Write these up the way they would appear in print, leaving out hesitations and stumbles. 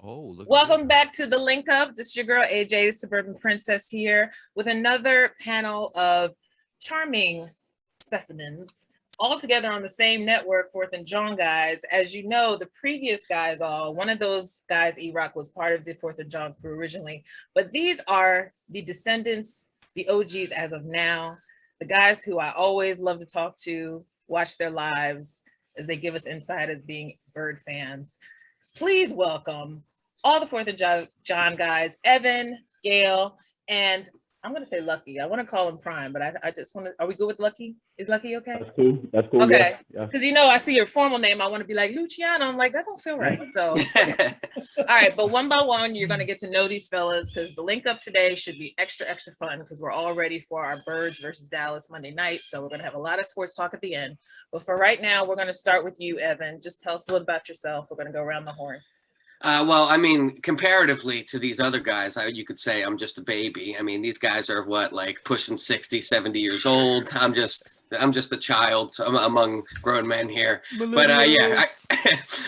Oh, look at Welcome this. back to the Link Up. This is your girl AJ, the Suburban Princess, here with another panel of charming specimens all together on the same network, Fourth and Jawn guys. As you know, the previous guys, one of those guys, E-Rock, was part of the Fourth and Jawn crew originally, but these are the descendants, the OGs as of now, the guys who I always love to talk to, watch their lives as they give us insight as being bird fans. Please welcome all the Fourth and Jawn guys, Evan, Gail, and I'm going to say Lucky. I want to call him Prime, but I just want to, are we good with Lucky? Is Lucky okay? That's cool. That's cool. Okay. Yeah. Because, I see your formal name. I want to be like Luciano. I'm like, that don't feel right. So, all right. But one by one, you're going to get to know these fellas because the link up today should be extra, extra fun because we're all ready for our Birds versus Dallas Monday night. So we're going to have a lot of sports talk at the end. But for right now, we're going to start with you, Evan. Just tell us a little about yourself. We're going to go around the horn. Well, I mean, comparatively to these other guys, you could say I'm just a baby. I mean, these guys are like pushing 60, 70 years old. I'm just a child among grown men here. But yeah,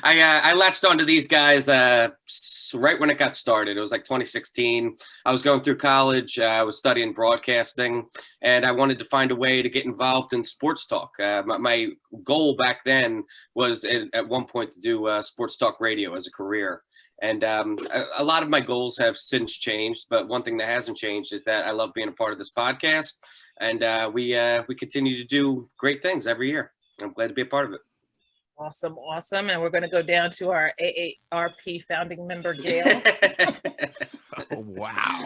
I latched onto these guys right when it got started. It was like 2016. I was going through college. I was studying broadcasting, and I wanted to find a way to get involved in sports talk. My goal back then was at one point to do sports talk radio as a career. And a lot of my goals have since changed, but one thing that hasn't changed is that I love being a part of this podcast, and we continue to do great things every year. I'm glad to be a part of it. Awesome. And we're going to go down to our AARP founding member, Gail. Oh, wow.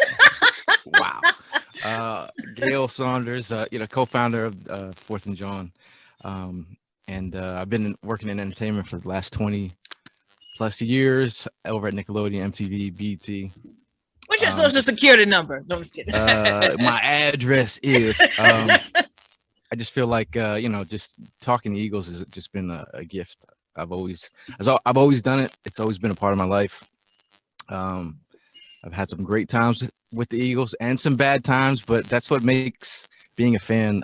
Gail Saunders, co-founder of Fourth and Jawn. And I've been working in entertainment for the last 20 plus years over at Nickelodeon, MTV, BET. What's your social security number? No, I'm just kidding. My address is, I just feel like, just talking to Eagles has just been a gift. I've always done it. It's always been a part of my life. I've had some great times with the Eagles and some bad times, but that's what makes being a fan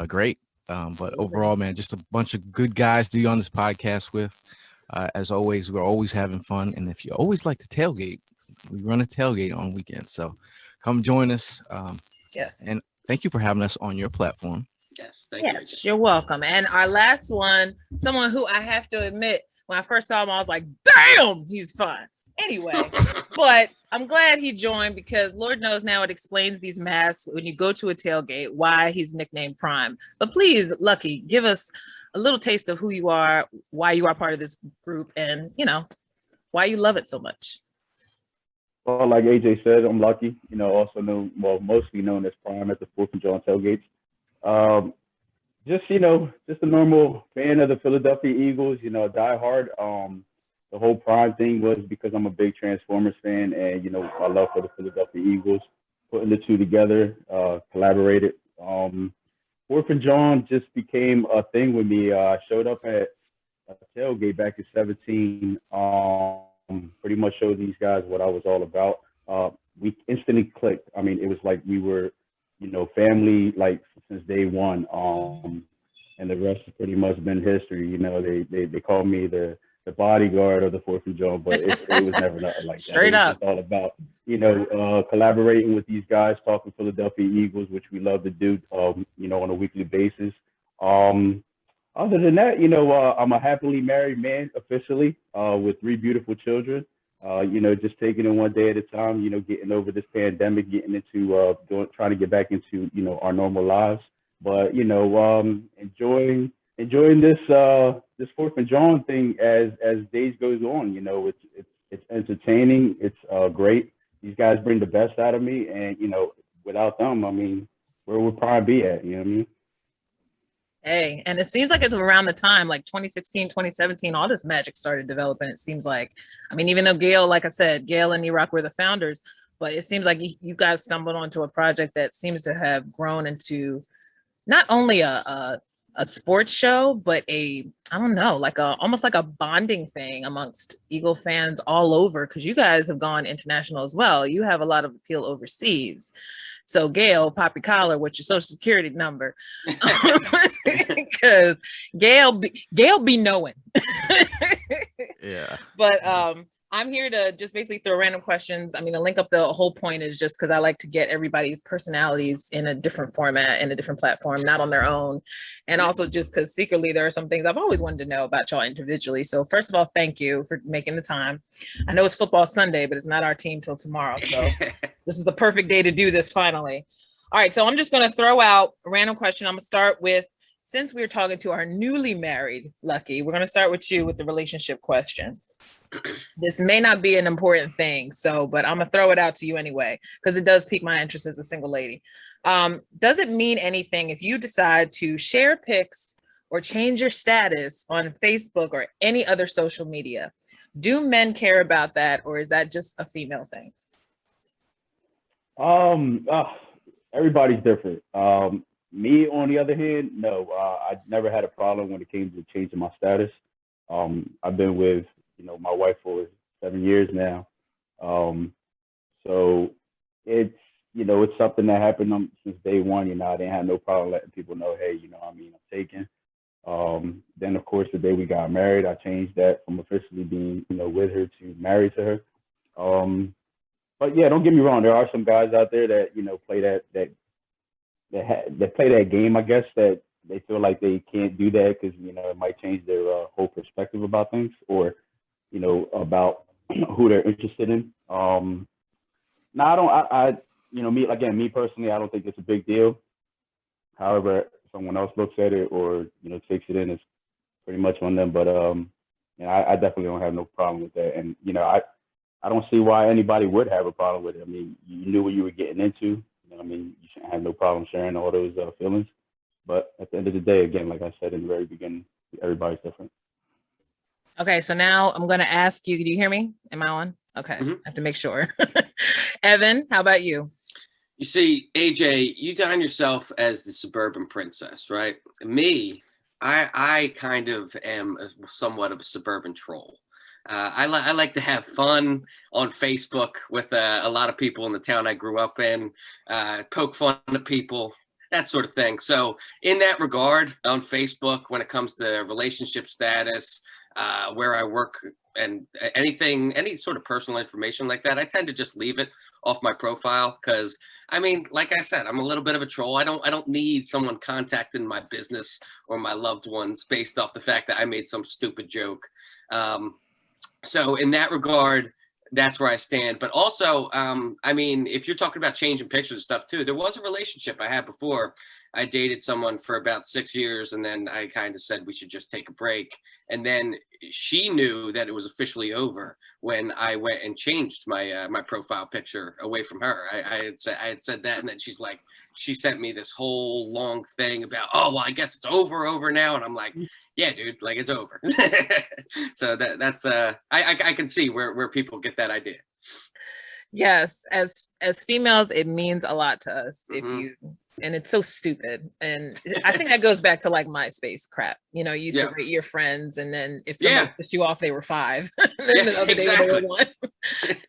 great. But overall, man, just a bunch of good guys to be on this podcast with. As always, we're always having fun. And if you always like to tailgate, we run a tailgate on weekends. So come join us. Yes. And thank you for having us on your platform. Yes, thank you. Yes, you're welcome. And our last one, someone who I have to admit, when I first saw him, I was like, damn, he's fun. Anyway, but I'm glad he joined because Lord knows now it explains these masks when you go to a tailgate, why he's nicknamed Prime. But please, Lucky, give us a little taste of who you are, why you are part of this group, and, why you love it so much. Well, like AJ said, I'm Lucky, also known, mostly known as Prime at the Fourth and Jawn tailgates. Just a normal fan of the Philadelphia Eagles, die hard. The whole Prime thing was because I'm a big Transformers fan and, my love for the Philadelphia Eagles, putting the two together, collaborated. Fourth and Jawn just became a thing with me. I showed up at a tailgate back in 17, pretty much showed these guys what I was all about. We instantly clicked. I mean, it was like we were, family, like since day one. And the rest has pretty much been history. They called me the bodyguard of the Fourth and Jawn, but it was never nothing like that. Straight up. It's all about, collaborating with these guys, talking Philadelphia Eagles, which we love to do, on a weekly basis. Other than that, I'm a happily married man officially, with 3 beautiful children. Just taking it one day at a time, getting over this pandemic, getting into, trying to get back into, our normal lives. But, enjoying this Fourth and Jawn thing as days goes on. It's entertaining. It's great. These guys bring the best out of me, and without them, I mean, where would Prime be at? You know what I mean? Hey, and it seems like it's around the time, like 2016, 2017, all this magic started developing. It seems like, I mean, even though Gail, like I said, Gail and E-Rock were the founders, but it seems like you guys stumbled onto a project that seems to have grown into not only a sports show, but almost like a bonding thing amongst Eagle fans all over, because you guys have gone international as well. You have a lot of appeal overseas. So Gail, pop your collar with your social security number, because Gail be knowing. Yeah. But I'm here to just basically throw random questions. I mean, the link up, the whole point is just because I like to get everybody's personalities in a different format, in a different platform, not on their own. And also just because secretly there are some things I've always wanted to know about y'all individually. So first of all, thank you for making the time. I know it's football Sunday, but it's not our team till tomorrow. So this is the perfect day to do this finally. All right, so I'm just going to throw out a random question. I'm going to start with, since we're talking to our newly married Lucky, we're going to start with you with the relationship question. This may not be an important thing, but I'm gonna throw it out to you anyway, because it does pique my interest as a single lady. Does it mean anything if you decide to share pics or change your status on Facebook or any other social media? Do men care about that, or is that just a female thing? Everybody's different. Me, on the other hand, no. I never had a problem when it came to changing my status. I've been with my wife for 7 years now. So it's something that happened since day one. I didn't have no problem letting people know, hey, I'm taken. Then of course, the day we got married, I changed that from officially being, with her to married to her. But yeah, don't get me wrong. There are some guys out there that, play that play that game, I guess, that they feel like they can't do that because, it might change their whole perspective about things, or about who they're interested in. No, I don't. Me personally, I don't think it's a big deal. However, someone else looks at it or takes it in, it's pretty much on them. But I definitely don't have no problem with that. And I don't see why anybody would have a problem with it. I mean, you knew what you were getting into. You shouldn't have no problem sharing all those feelings. But at the end of the day, again, like I said in the very beginning, everybody's different. Okay, so now I'm going to ask you, do you hear me? Am I on? Okay, I have to make sure. Evan, how about you? You see, AJ, you dine yourself as the suburban princess, right? Me, I kind of am somewhat of a suburban troll. I like to have fun on Facebook with a lot of people in the town I grew up in, poke fun at people, that sort of thing. So in that regard, on Facebook, when it comes to relationship status, where I work, and any sort of personal information like that, I tend to just leave it off my profile because, like I said, I'm a little bit of a troll. I don't need someone contacting my business or my loved ones based off the fact that I made some stupid joke. So in that regard, that's where I stand. But also, if you're talking about changing pictures and stuff too, there was a relationship I had before. I dated someone for about 6 years, and then I kind of said we should just take a break. And then she knew that it was officially over when I went and changed my my profile picture away from her. I had said that, and then she sent me this whole long thing about, oh well, I guess it's over now, and I'm like, yeah, dude, like it's over. So that's I can see where people get that idea. Yes, as females, it means a lot to us and it's so stupid. And I think that goes back to like MySpace crap. You used to rate your friends, and then if somebody pissed you off, they were 5. And then the other day they were 1.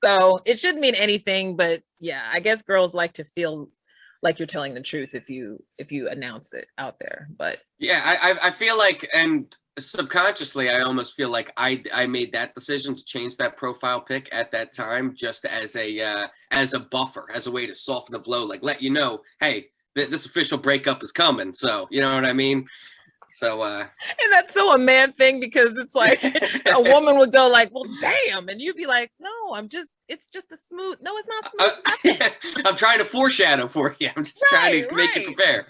So it shouldn't mean anything, but yeah, I guess girls like to feel like you're telling the truth if you announce it out there. But yeah, I feel like, and subconsciously I almost feel like I made that decision to change that profile pic at that time just as a buffer, as a way to soften the blow, like let you know, hey, this official breakup is coming. So you know what I mean? So and that's so a man thing, because it's like a woman would go like, well, damn, and you'd be like, no, it's just a smooth. No, it's not smooth. I'm trying to foreshadow for you. I'm just trying to make it prepare.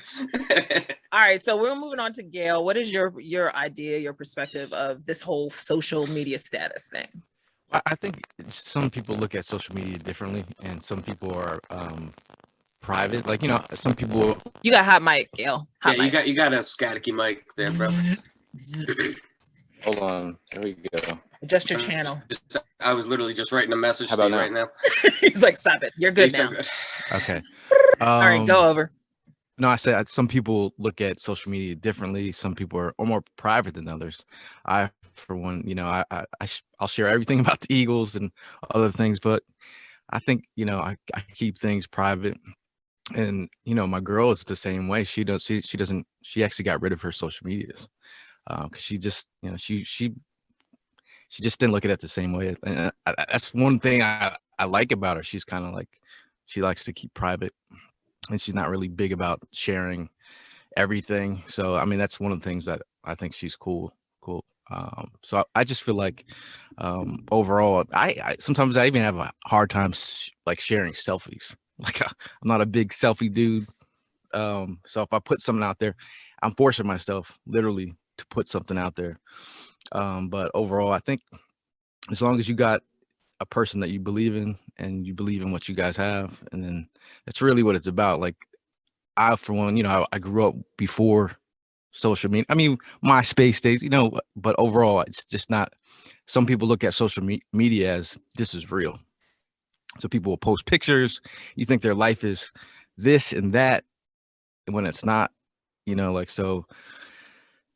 All right, so we're moving on to Gail. What is your idea, your perspective of this whole social media status thing? I think some people look at social media differently, and some people are private. Like, some people. You got hot mic, Gail. Hot mic. You got a staticky mic there, bro. Hold on. There we go. Adjust your channel. I was literally just writing a message to you right now. He's like, stop it. You're good now. So good. Okay. All right, go over. No, I said some people look at social media differently. Some people are more private than others. I, for one, I'll share everything about the Eagles and other things, but I think, I keep things private. And my girl is the same way. She actually got rid of her social medias because she just she she just didn't look at it the same way. And that's one thing I like about her. She's kind of like, she likes to keep private, and she's not really big about sharing everything. So I mean, that's one of the things that I think she's cool. So I just feel like overall, I sometimes I even have a hard time like sharing selfies. Like I'm not a big selfie dude. So if I put something out there, I'm forcing myself literally to put something out there. But overall, I think as long as you got a person that you believe in and you believe in what you guys have, and then that's really what it's about. Like I, for one, I grew up before social media. I mean, MySpace days, but overall, it's just not. Some people look at social media as this is real. So people will post pictures. You think their life is this and that, when it's not. Like, so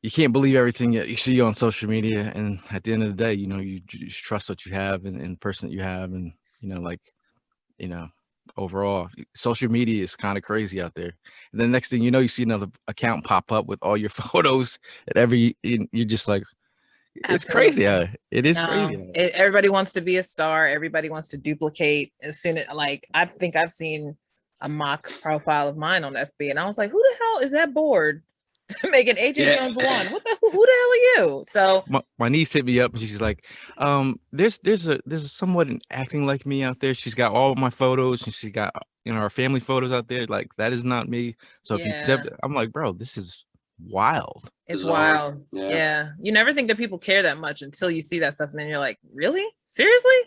you can't believe everything that you see on social media. And at the end of the day, you just trust what you have and the person that you have, and like, overall, social media is kind of crazy out there. And then next thing you know, you see another account pop up with all your photos, and you're just like, it's crazy. It is crazy. Everybody wants to be a star. Everybody wants to duplicate. As soon as, like, I think I've seen a mock profile of mine on FB, and I was like, who the hell is that board to make an AJ Jones one? Who the hell are you? So my niece hit me up and she's like, there's a someone acting like me out there. She's got all my photos and she's got our family photos out there. Like, that is not me. So if you accept it, I'm like, bro, this is wild. It's wild. Yeah. You never think that people care that much until you see that stuff, and then you're like, really? Seriously?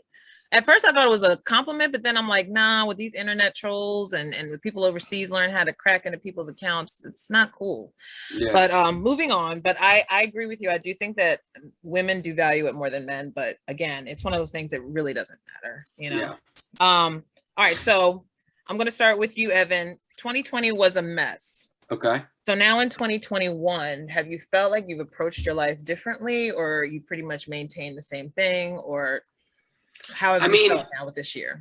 At first I thought it was a compliment, but then I'm like, nah, with these internet trolls and with people overseas learn how to crack into people's accounts, it's not cool. Yeah. But moving on, but I agree with you. I do think that women do value it more than men, but again, it's one of those things that really doesn't matter, Yeah. All right, so I'm going to start with you, Evan. 2020 was a mess. Okay. So now in 2021, have you felt like you've approached your life differently, or you pretty much maintained the same thing, or how have you felt now with this year?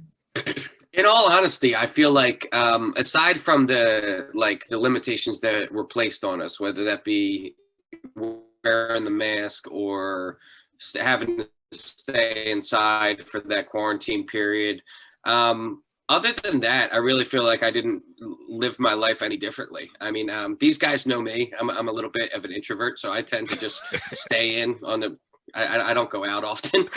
In all honesty, I feel like aside from the limitations that were placed on us, whether that be wearing the mask or having to stay inside for that quarantine period, other than that, I really feel like I didn't live my life any differently. I mean, these guys know me. I'm a little bit of an introvert, so I tend to just stay in on the. I don't go out often,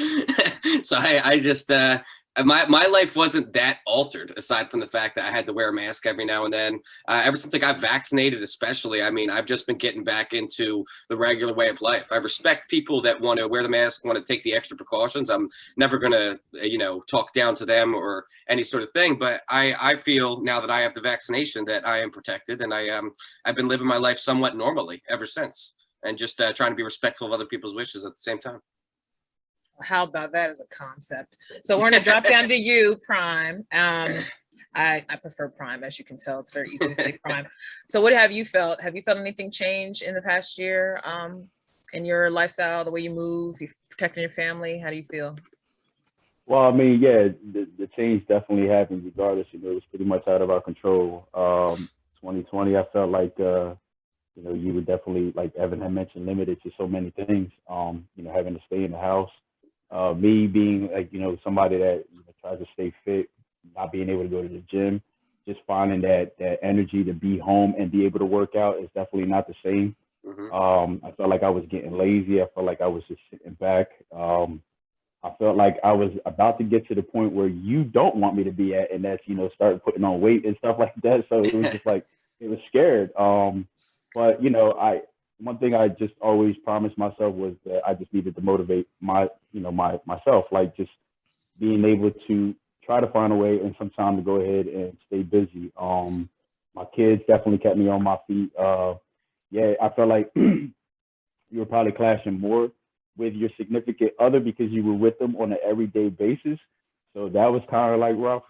so I just my life wasn't that altered, aside from the fact that I had to wear a mask every now and then. Ever since I got vaccinated, especially, I mean, I've just been getting back into the regular way of life. I respect people that want to wear the mask, want to take the extra precautions. I'm never gonna talk down to them or any sort of thing. But I feel now that I have the vaccination that I am protected, and I've been living my life somewhat normally ever since. And just trying to be respectful of other people's wishes at the same time. How about that as a concept? So we're gonna drop down to you, Prime. I prefer Prime, as you can tell. It's very easy to say Prime. So what have you felt? Have you felt anything change in the past year in your lifestyle, the way you move, you protecting your family? How do you feel? Well, I mean, yeah, the change definitely happened regardless. It was pretty much out of our control. 2020, I felt like you were definitely, like Evan had mentioned, limited to so many things. Having to stay in the house. Me being like, somebody that tries to stay fit, not being able to go to the gym, just finding that energy to be home and be able to work out is definitely not the same. Mm-hmm. I felt like I was getting lazy. I felt like I was just sitting back. I felt like I was about to get to the point where you don't want me to be at, and that's, start putting on weight and stuff like that. So it was just like, it was scared. But one thing I just always promised myself was that I just needed to motivate myself, like just being able to try to find a way and some time to go ahead and stay busy. My kids definitely kept me on my feet. I felt like you were probably clashing more with your significant other because you were with them on an everyday basis. So that was kind of like rough.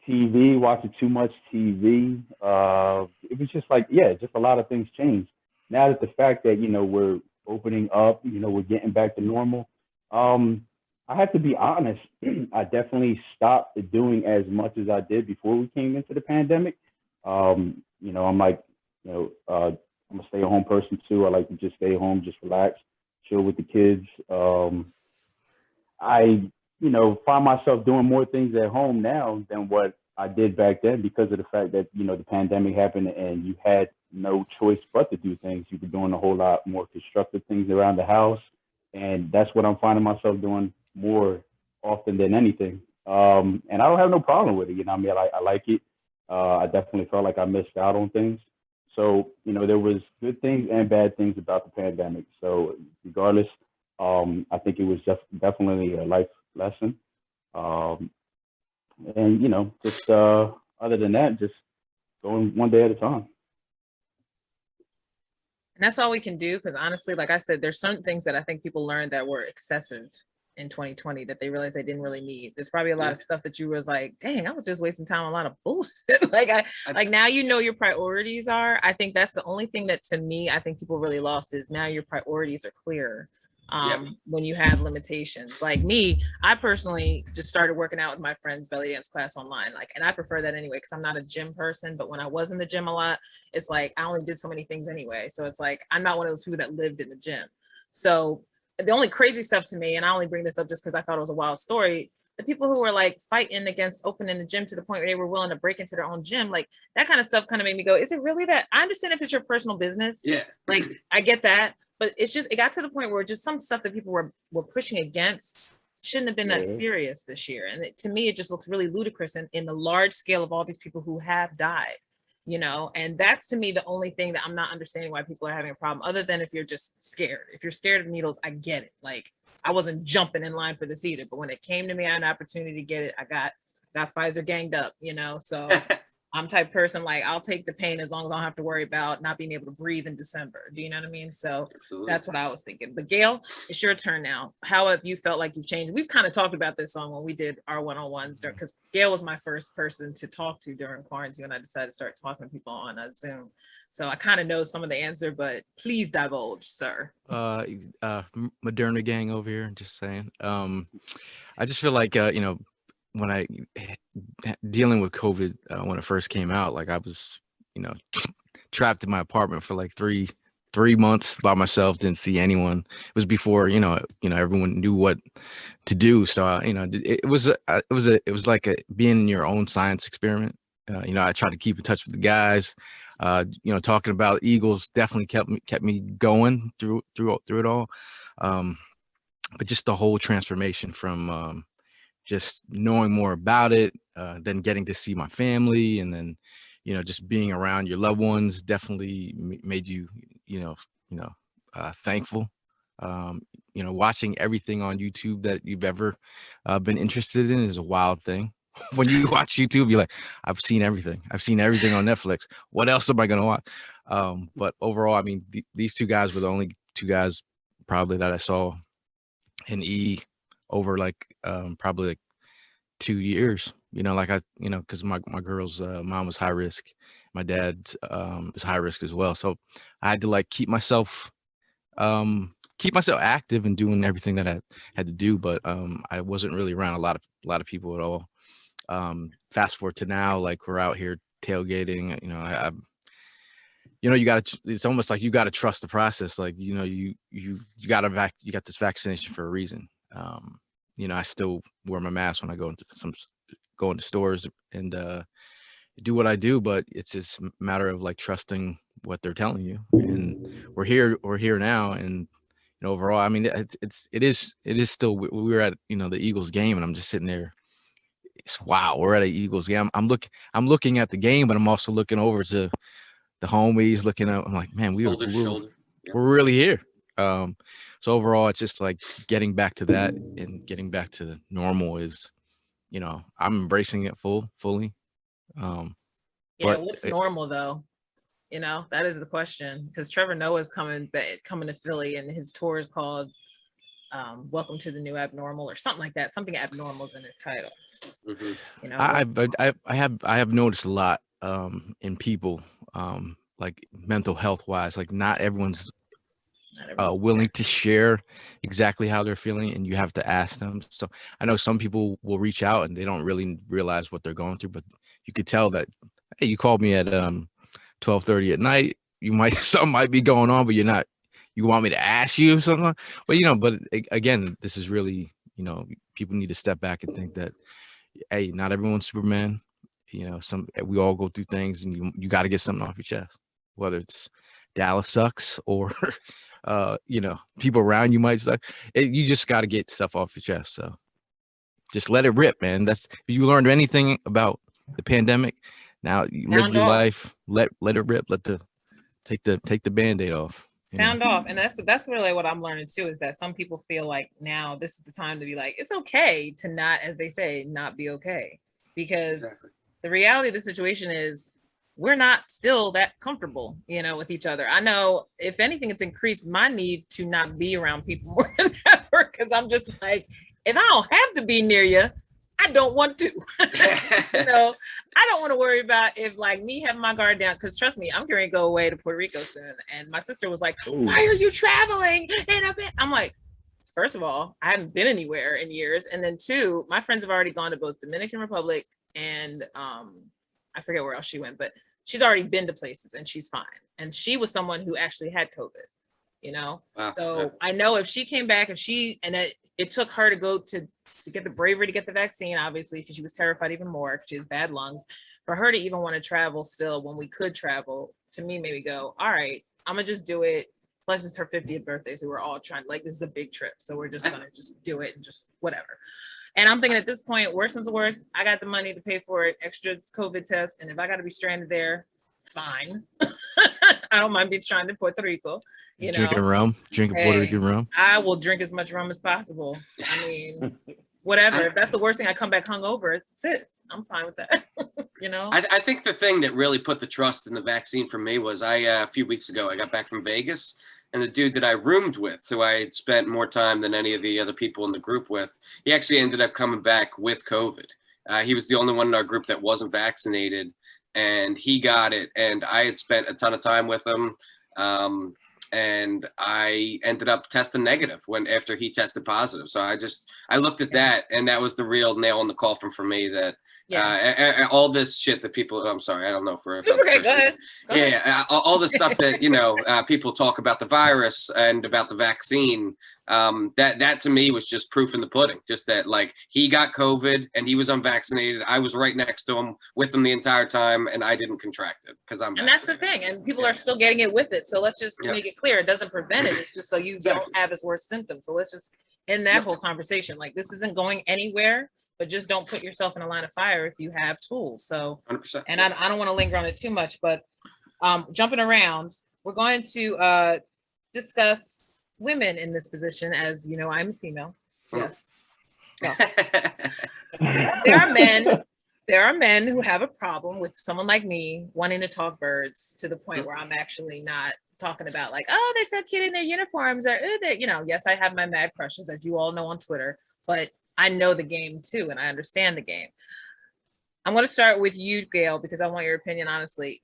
TV, watching too much TV. It was just like, just a lot of things changed. Now that the fact that, we're opening up, we're getting back to normal. I have to be honest. I definitely stopped doing as much as I did before we came into the pandemic. I'm like, I'm a stay-at-home person too. I like to just stay home, just relax, chill with the kids. I, find myself doing more things at home now than what I did back then because of the fact that, the pandemic happened and you had no choice but to do things. You were doing a whole lot more constructive things around the house. And that's what I'm finding myself doing more often than anything. And I don't have no problem with it. I like it. I definitely felt like I missed out on things. So, there was good things and bad things about the pandemic. So regardless, I think it was just definitely a life lesson. And, just other than that, just going one day at a time. And that's all we can do, because honestly, like I said, there's certain things that I think people learned that were excessive in 2020 that they realized they didn't really need. There's probably a lot of stuff that you was like, dang, I was just wasting time on a lot of bullshit. Like now your priorities are. I think that's the only thing that, to me, I think people really lost is now your priorities are clear. When you have limitations. Like me, I personally just started working out with my friend's belly dance class online. And I prefer that anyway, because I'm not a gym person, but when I was in the gym a lot, it's like I only did so many things anyway. So it's like I'm not one of those people that lived in the gym. So the only crazy stuff to me, and I only bring this up just because I thought it was a wild story, the people who were like fighting against opening the gym to the point where they were willing to break into their own gym, like that kind of stuff kind of made me go, is it really that? I understand if it's your personal business. Yeah. Like I get that. But it got to the point where just some stuff that people were pushing against shouldn't have been that serious this year. And to me, it just looks really ludicrous in the large scale of all these people who have died, and that's, to me, the only thing that I'm not understanding why people are having a problem, other than if you're just scared. If you're scared of needles, I get it. Like I wasn't jumping in line for this either, but when it came to me, I had an opportunity to get it. I got Pfizer ganged up, so I'm type of person, like I'll take the pain as long as I don't have to worry about not being able to breathe in December. Do you know what I mean? So That's what I was thinking. But Gail, it's your turn now. How have you felt like you've changed? We've kind of talked about this on when we did our one-on-ones, because Gail was my first person to talk to during quarantine, and I decided to start talking to people on Zoom. So I kind of know some of the answer, but please divulge, sir. Moderna gang over here, just saying. I just feel like, when I dealing with COVID, when it first came out, like I was, trapped in my apartment for like three months by myself, didn't see anyone. It was before, everyone knew what to do. So, it was like being in your own science experiment. I tried to keep in touch with the guys. Talking about Eagles definitely kept me going through it all. But just the whole transformation from just knowing more about it, then getting to see my family, and then, just being around your loved ones definitely made you, thankful. Watching everything on YouTube that you've ever been interested in is a wild thing. When you watch YouTube, you're like, I've seen everything. I've seen everything on Netflix. What else am I going to watch? But overall, I mean, these two guys were the only two guys probably that I saw in E over probably like 2 years, because my girl's mom was high risk. My dad is high risk as well. So I had to keep myself active and doing everything that I had to do. But I wasn't really around a lot of people at all. Fast forward to now, like we're out here tailgating, it's almost like you got to trust the process. Like, you got this vaccination for a reason. I still wear my mask when I go into stores and do what I do, but it's just a matter of trusting what they're telling you. And we're here now. And overall, I mean, it is still, we were at, the Eagles game, and I'm just sitting there. Wow, we're at an Eagles game. I'm looking at the game, but I'm also looking over to the homies, looking up. I'm like, man, we're really here. So overall, it's just like getting back to that and getting back to normal is, I'm embracing it fully. What's normal though? That is the question, because Trevor Noah's coming to Philly, and his tour is called Welcome to the New Abnormal or something like that. Something abnormal is in his title. Mm-hmm. I have noticed a lot in people, like mental health wise, like not everyone's willing to share exactly how they're feeling, and you have to ask them. So I know some people will reach out and they don't really realize what they're going through, but you could tell that, hey, you called me at 12:30 at night, something might be going on, but you're you want me to ask you something? Well, but again, this is really, people need to step back and think that, hey, not everyone's Superman. We all go through things, and you got to get something off your chest, whether it's Dallas sucks or, people around you might suck. You just got to get stuff off your chest. So just let it rip, man. If you learned anything about the pandemic, now you live your life, let it rip. Take the Band-Aid off. Sound off. And that's really what I'm learning too, is that some people feel like now this is the time to be like, it's okay to not, as they say, not be okay. Because the reality of the situation is we're not still that comfortable, with each other. I know, if anything, it's increased my need to not be around people more than ever, because I'm just like, if I don't have to be near you, I don't want to. I don't want to worry about if like me having my guard down, because trust me, I'm going to go away to Puerto Rico soon. And my sister was like, why are you traveling? And I'm like, first of all, I haven't been anywhere in years. And then two, my friends have already gone to both Dominican Republic and I forget where else she went, but she's already been to places and she's fine. And she was someone who actually had COVID, Wow. So I know if she came back and it took her to go to get the bravery to get the vaccine, obviously, because she was terrified even more because she has bad lungs. For her to even want to travel still when we could travel, to me, maybe go, all right, I'm going to just do it. Plus, it's her 50th birthday. So we're all trying, like, this is a big trip. So we're just going to just do it and just whatever. And I'm thinking at this point, worst comes to worst, I got the money to pay for it, extra COVID test. And if I got to be stranded there, fine. I don't mind being stranded in Puerto Rico. Drinking Puerto Rican rum. I will drink as much rum as possible. I mean, whatever. If that's the worst thing, I come back hungover. That's it. I'm fine with that. I think the thing that really put the trust in the vaccine for me was a few weeks ago, I got back from Vegas, and the dude that I roomed with, who I had spent more time than any of the other people in the group with, he actually ended up coming back with COVID. He was the only one in our group that wasn't vaccinated, and he got it. And I had spent a ton of time with him. And I ended up testing negative after he tested positive. So I looked at that, and that was the real nail in the coffin for me, that all this shit that people, I'm sorry, I don't know for. It's okay, go ahead. All the stuff that, people talk about the virus and about the vaccine, that to me was just proof in the pudding. Just that, like, he got COVID and he was unvaccinated. I was right next to him with him the entire time, and I didn't contract it because I'm. And that's the thing, and people are still getting it with it. So let's just make it clear: it doesn't prevent it. It's just so you don't have as worse symptoms. So let's just end that whole conversation. Like, this isn't going anywhere. But just don't put yourself in a line of fire if you have tools. So, 100%. And I don't want to linger on it too much, but jumping around, we're going to discuss women in this position. As you know, I'm a female. Yes. So, there are men who have a problem with someone like me wanting to talk birds to the point where I'm actually not talking about like, oh, they're so cute in their uniforms, or yes, I have my mad crushes, as you all know, on Twitter, but I know the game too, and I understand the game. I'm going to start with you, Gail, because I want your opinion, honestly.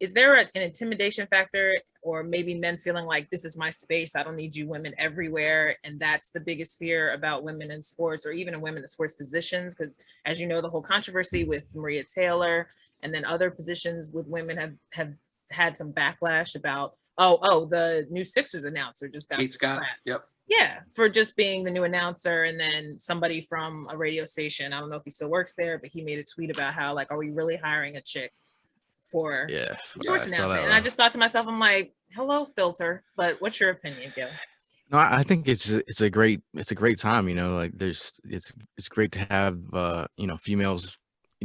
Is there an intimidation factor, or maybe men feeling like this is my space, I don't need you women everywhere, and that's the biggest fear about women in sports, or even in women in sports positions? Because as you know, the whole controversy with Maria Taylor and then other positions with women have had some backlash about, the new Sixers announcer just got Kate Scott. Yep. Yeah, for just being the new announcer. And then somebody from a radio station, I don't know if he still works there, but he made a tweet about how, like, are we really hiring a chick for sports announcement? And I just thought to myself, I'm like, hello, filter. But what's your opinion, Gil? No, I think it's a great time. Like it's great to have females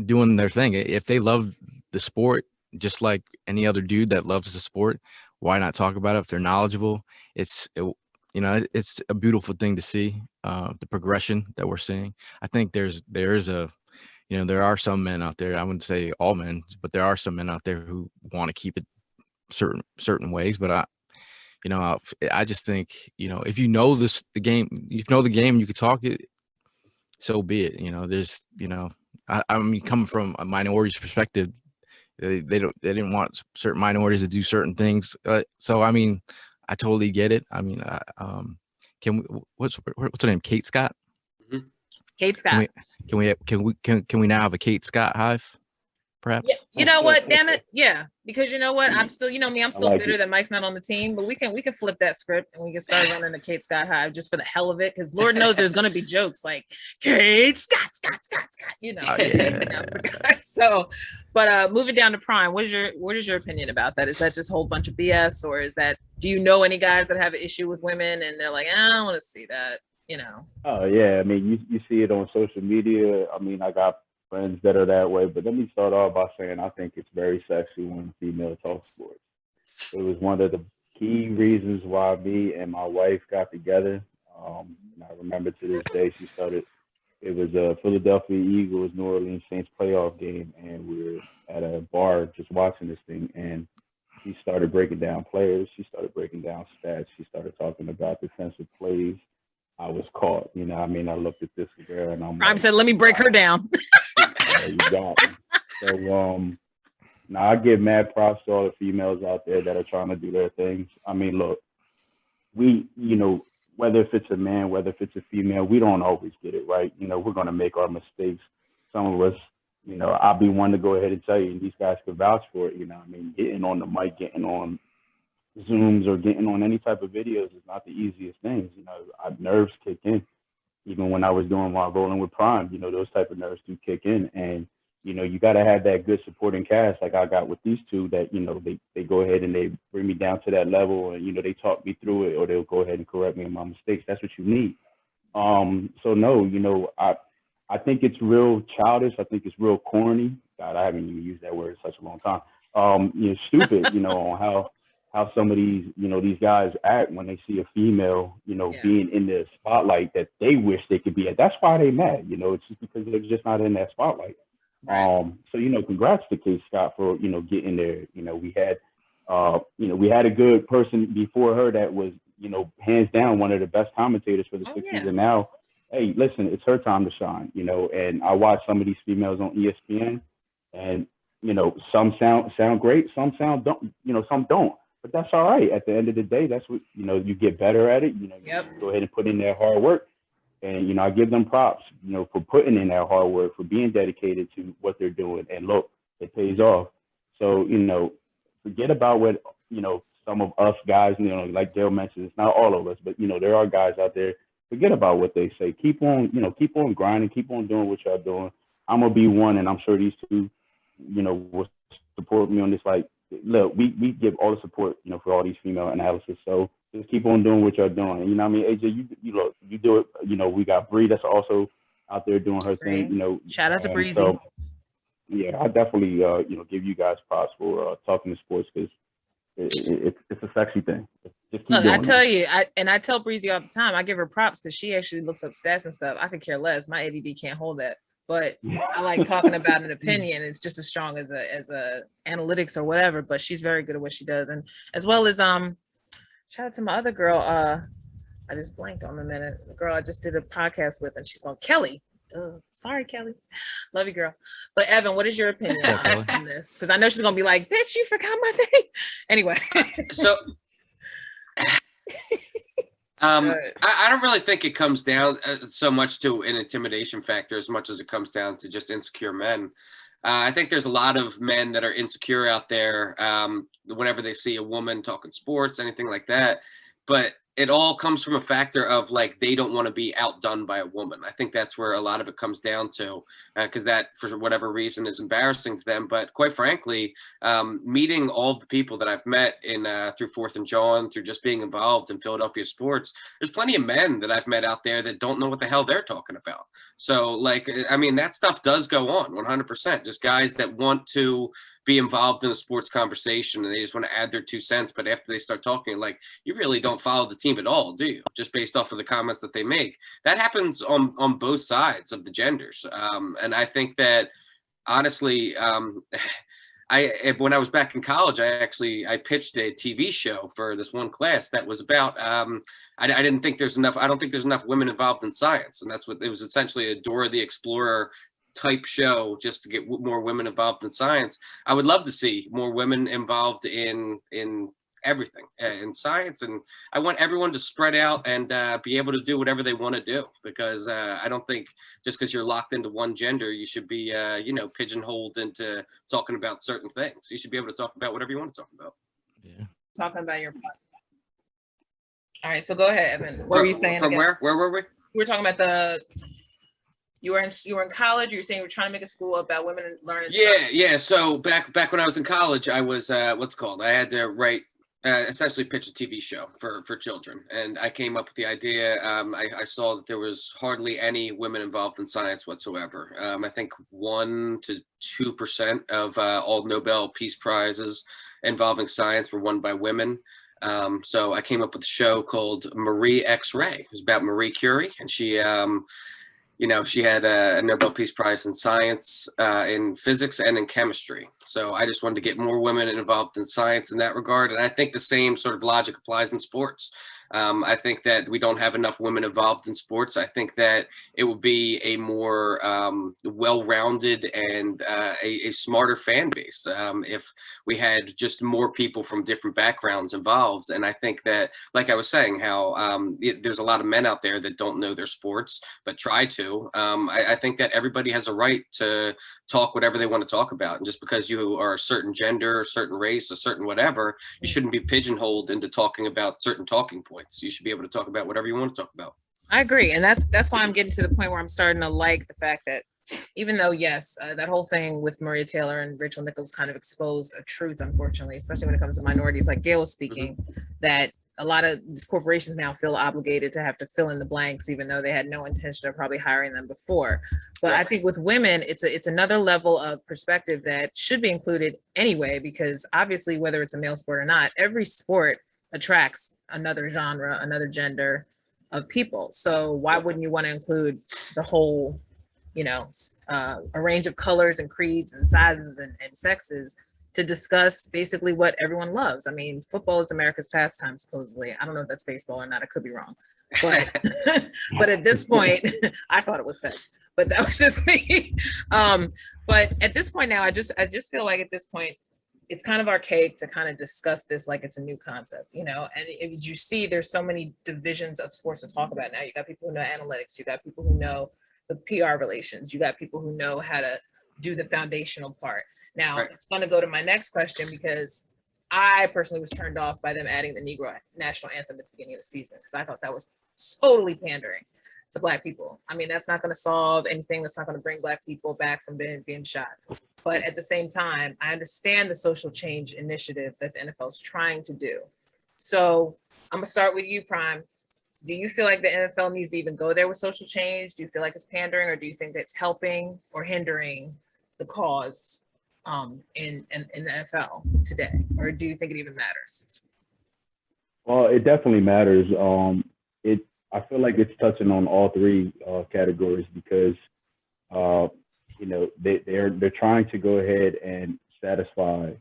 doing their thing. If they love the sport, just like any other dude that loves the sport, why not talk about it? If they're knowledgeable, it's a beautiful thing to see, the progression that we're seeing. I think there are some men out there, I wouldn't say all men, but there are some men out there who want to keep it certain ways. But I just think, if you know the game, you could talk it, so be it. I mean, coming from a minority's perspective, they didn't want certain minorities to do certain things. So, I mean, I totally get it. I mean, what's her name? Kate Scott. Mm-hmm. Kate Scott. Can we now have a Kate Scott hive? perhaps. Yeah, you know what? Damn it. Yeah, because you know what? I'm still, you know me, I'm still like bitter it. that Mike's not on the team. But we can flip that script and we can start running the Kate Scott Hive just for the hell of it. Because Lord knows there's gonna be jokes like Kate Scott. You know, announce the guy. So, but moving down to Prime, what is your opinion about that? Is that just a whole bunch of BS, or is that, do you know any guys that have an issue with women and they're like, I don't want to see that, you know? Oh yeah, I mean, you see it on social media. I mean, I got friends that are that way. But let me start off by saying I think it's very sexy when females talk sports. It was one of the key reasons why me and my wife got together. And I remember to this day, she started. It was a Philadelphia Eagles New Orleans Saints playoff game, and we were at a bar just watching this thing, and she started breaking down players. She started breaking down stats. She started talking about defensive plays. I was caught. You know, I mean, I looked at this girl, and I'm Prime like, said, "Let me break her down." yeah, you got me. So, now I give mad props to all the females out there that are trying to do their things. I mean, look, you know, whether if it's a man, whether if it's a female, we don't always get it right. You know, we're going to make our mistakes. Some of us, you know, I'll be one to go ahead and tell you, and these guys can vouch for it. You know, I mean, getting on the mic, getting on Zooms, or getting on any type of videos is not the easiest things. You know, nerves kick in. Even when I was doing my rolling with Prime, you know, those type of nerves do kick in. And, you know, you got to have that good supporting cast like I got with these two that, you know, they go ahead and they bring me down to that level, and, you know, they talk me through it, or they'll go ahead and correct me in my mistakes. That's what you need. So no, you know, I think it's real childish. I think it's real corny. God, I haven't even used that word in such a long time. You know, stupid, you know, on how some of these, you know, these guys act when they see a female, you know, being in the spotlight that they wish they could be at. That's why they mad, you know, it's just because they're just not in that spotlight. Right. So, you know, congrats to Kate Scott for, you know, getting there. You know, we had a good person before her that was, you know, hands down one of the best commentators for the 60s. And now, hey, listen, it's her time to shine, you know, and I watch some of these females on ESPN, and, you know, some sound great, some don't, you know, some don't. But that's all right. At the end of the day, that's what, you know, you get better at it. You know, you go ahead and put in their hard work. And, you know, I give them props, you know, for putting in that hard work, for being dedicated to what they're doing. And look, it pays off. So, you know, forget about what, you know, some of us guys, you know, like Dale mentioned, it's not all of us, but, you know, there are guys out there. Forget about what they say. Keep on, you know, keep on grinding, keep on doing what y'all doing. I'm going to be one, and I'm sure these two, you know, will support me on this. Like, look, we give all the support, you know, for all these female analysis. So just keep on doing what you're doing. And, you know what I mean? AJ, you look, you do it. You know, we got Bree that's also out there doing her thing, you know. Shout out to Breezy. So, yeah, I definitely, you know, give you guys props for talking to sports, because it's a sexy thing. Just keep Look, doing I tell it. you, I tell Breezy all the time, I give her props because she actually looks up stats and stuff. I could care less. My ADD can't hold that. But I like talking about an opinion. It's just as strong as a analytics or whatever. But she's very good at what she does, and as well as shout out to my other girl. I just blanked on a minute. The girl I just did a podcast with, and she's called Kelly. Sorry, Kelly. Love you, girl. But Evan, what is your opinion on this? Because I know she's gonna be like, "Bitch, you forgot my thing." Anyway, so. I don't really think it comes down so much to an intimidation factor as much as it comes down to just insecure men. I think there's a lot of men that are insecure out there whenever they see a woman talking sports, anything like that. But it all comes from a factor of like they don't want to be outdone by a woman. I think that's where a lot of it comes down to, because that for whatever reason is embarrassing to them. But quite frankly, meeting all of the people that I've met in through Fourth and Jawn, through just being involved in Philadelphia sports, there's plenty of men that I've met out there that don't know what the hell they're talking about. So like, I mean, that stuff does go on 100%. Just guys that want to be involved in a sports conversation and they just want to add their 2 cents. But after they start talking, like, you really don't follow the team at all, do you? Just based off of the comments that they make. That happens on both sides of the genders. And I think that honestly, when I was back in college, I pitched a TV show for this one class that was about, I didn't think there's enough. I don't think there's enough women involved in science. And that's what it was, essentially a Dora the Explorer type show, just to get more women involved in science. I would love to see more women involved in everything in science. And I want everyone to spread out and be able to do whatever they want to do, because I don't think just because you're locked into one gender, you should be, pigeonholed into talking about certain things. You should be able to talk about whatever you want to talk about. Yeah. Talking about your podcast. All right, so go ahead, Evan. What were you saying? From again? where were we? We were talking about you were in college. You were saying you were trying to make a school about women learning. Yeah. So back when I was in college, I was I had to write, essentially pitch a TV show for children, and I came up with the idea. I saw that there was hardly any women involved in science whatsoever. I think 1 to 2% of all Nobel Peace Prizes involving science were won by women. So I came up with a show called Marie X-Ray. It was about Marie Curie, and she had a Nobel Peace Prize in science, in physics and in chemistry. So I just wanted to get more women involved in science in that regard. And I think the same sort of logic applies in sports. I think that we don't have enough women involved in sports. I think that it would be a more well-rounded and a smarter fan base if we had just more people from different backgrounds involved. And I think that, like I was saying, how there's a lot of men out there that don't know their sports but try to. I think that everybody has a right to talk whatever they want to talk about. And just because you are a certain gender, a certain race, a certain whatever, you shouldn't be pigeonholed into talking about certain talking points. You should be able to talk about whatever you want to talk about. I agree, and that's why I'm getting to the point where I'm starting to like the fact that, even though yes, that whole thing with Maria Taylor and Rachel Nichols kind of exposed a truth, unfortunately, especially when it comes to minorities, like Gail was speaking, that a lot of these corporations now feel obligated to have to fill in the blanks, even though they had no intention of probably hiring them before. But I think with women, it's another level of perspective that should be included anyway, because obviously, whether it's a male sport or not, every sport attracts another genre, another gender of people. So why wouldn't you want to include the whole, a range of colors and creeds and sizes and sexes to discuss basically what everyone loves? I mean, football is America's pastime, supposedly. I don't know if that's baseball or not. I could be wrong. But but at this point, I thought it was sex, but that was just me. But at this point now, I just feel like at this point, it's kind of archaic to kind of discuss this like it's a new concept, and as you see, there's so many divisions of sports to talk about now. You got people who know analytics, you got people who know the PR relations, you got people who know how to do the foundational part. Now, It's going to go to my next question, because I personally was turned off by them adding the Negro national anthem at the beginning of the season, because I thought that was totally pandering to Black people. I mean, that's not going to solve anything. That's not going to bring Black people back from being shot. But at the same time, I understand the social change initiative that the NFL is trying to do. So I'm going to start with you, Prime. Do you feel like the NFL needs to even go there with social change? Do you feel like it's pandering, or do you think that's helping or hindering the cause in the NFL today? Or do you think it even matters? Well, it definitely matters. I feel like it's touching on all three categories, because they're trying to go ahead and satisfy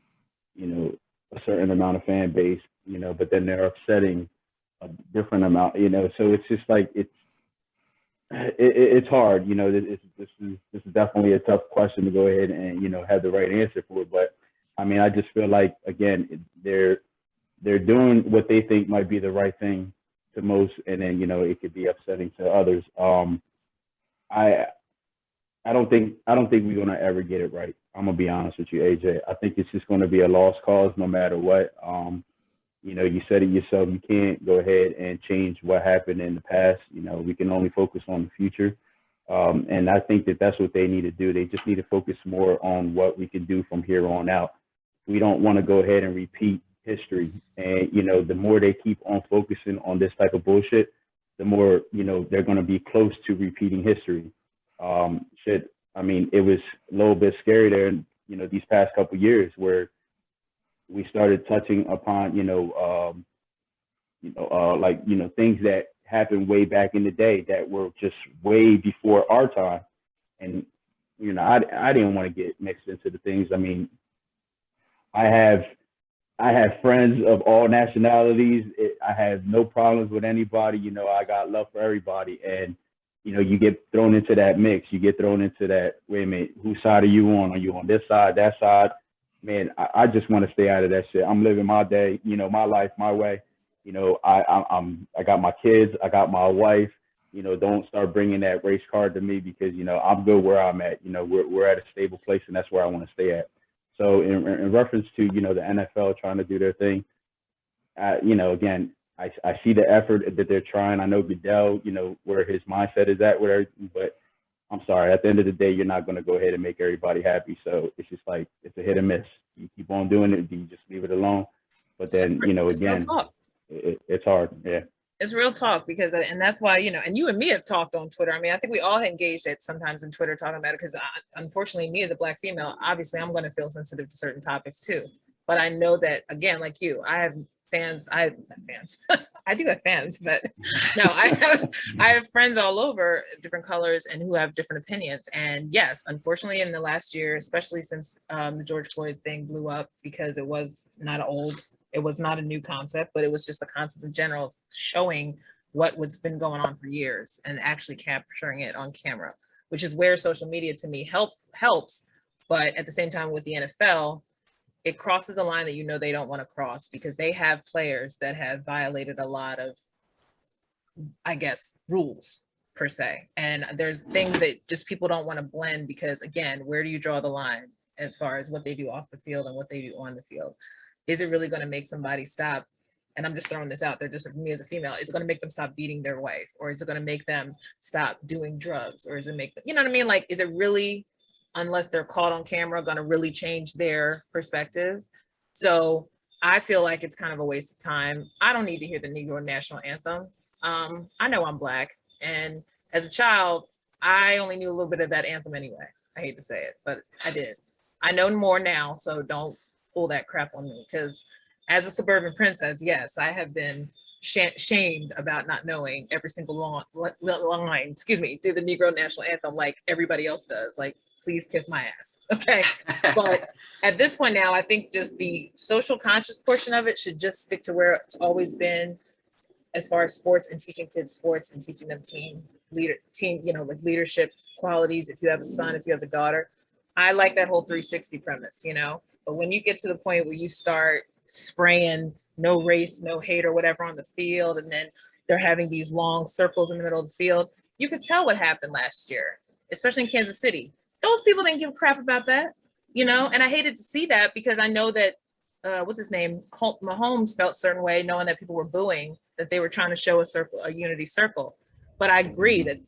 a certain amount of fan base, but then they're upsetting a different amount, so it's just like it's hard. This is definitely a tough question to go ahead and have the right answer for it. But I mean, I just feel like, again, they're doing what they think might be the right thing to most, and then it could be upsetting to others. I don't think we're gonna ever get it right. I'm gonna be honest with you, AJ. I think it's just gonna be a lost cause no matter what. You said it yourself. You can't go ahead and change what happened in the past. We can only focus on the future. And I think that that's what they need to do. They just need to focus more on what we can do from here on out. We don't want to go ahead and repeat history. And, the more they keep on focusing on this type of bullshit, the more, they're going to be close to repeating history. I mean, it was a little bit scary there, these past couple of years, where we started touching upon, things that happened way back in the day that were just way before our time. And, I didn't want to get mixed into the things. I mean, I have friends of all nationalities. I have no problems with anybody. I got love for everybody. And, you get thrown into that mix. You get thrown into that, wait a minute, whose side are you on? Are you on this side, that side? man, I just want to stay out of that shit. I'm living my day, you know, my life, my way. You know, I got my kids, I got my wife. You know, don't start bringing that race card to me because you know I'm good where I'm at. You know, we're at a stable place, and that's where I want to stay at. So, in reference to you know the NFL trying to do their thing, you know, again, I see the effort that they're trying. I know Goodell, you know, where his mindset is at, where, but I'm sorry, at the end of the day, you're not going to go ahead and make everybody happy. So it's just like, it's a hit and miss. You keep on doing it, you just leave it alone. But then, you know, again, it's hard. Yeah. It's real talk because, and that's why, you know, and you and me have talked on Twitter. I mean, I think we all engaged at sometimes in Twitter talking about it because unfortunately, me as a Black female, obviously I'm going to feel sensitive to certain topics too. But I know that, again, like you, I have fans. I have fans. I do have fans, but no, I have friends all over different colors and who have different opinions. And yes, unfortunately, in the last year, especially since the George Floyd thing blew up, because it was not it was not a new concept, but it was just the concept in general of showing what's been going on for years and actually capturing it on camera, which is where social media to me helps. But at the same time with the NFL, it crosses a line that you know they don't want to cross because they have players that have violated a lot of, I guess, rules per se. And there's things that just people don't want to blend because, again, where do you draw the line as far as what they do off the field and what they do on the field? Is it really going to make somebody stop? And I'm just throwing this out there, just me as a female, is it going to make them stop beating their wife? Or is it going to make them stop doing drugs? Or is it make them, you know what I mean? Like, is it really, unless they're caught on camera, going to really change their perspective? So I feel like it's kind of a waste of time. I don't need to hear the Negro National Anthem. I know I'm Black. And as a child, I only knew a little bit of that anthem anyway. I hate to say it, but I did. I know more now, so don't pull that crap on me. Because as a suburban princess, yes, I have been shamed about not knowing every single line, excuse me, through the Negro National Anthem like everybody else does. Like, please kiss my ass. Okay. But at this point now, I think just the social conscious portion of it should just stick to where it's always been as far as sports and teaching kids sports and teaching them team, you know, like leadership qualities. If you have a son, if you have a daughter, I like that whole 360 premise, you know, but when you get to the point where you start spraying no race, no hate or whatever on the field, and then they're having these long circles in the middle of the field, you could tell what happened last year, especially in Kansas City. Those people didn't give a crap about that, you know, and I hated to see that because I know that, what's his name? Mahomes felt a certain way knowing that people were booing, that they were trying to show a unity circle. But I agree that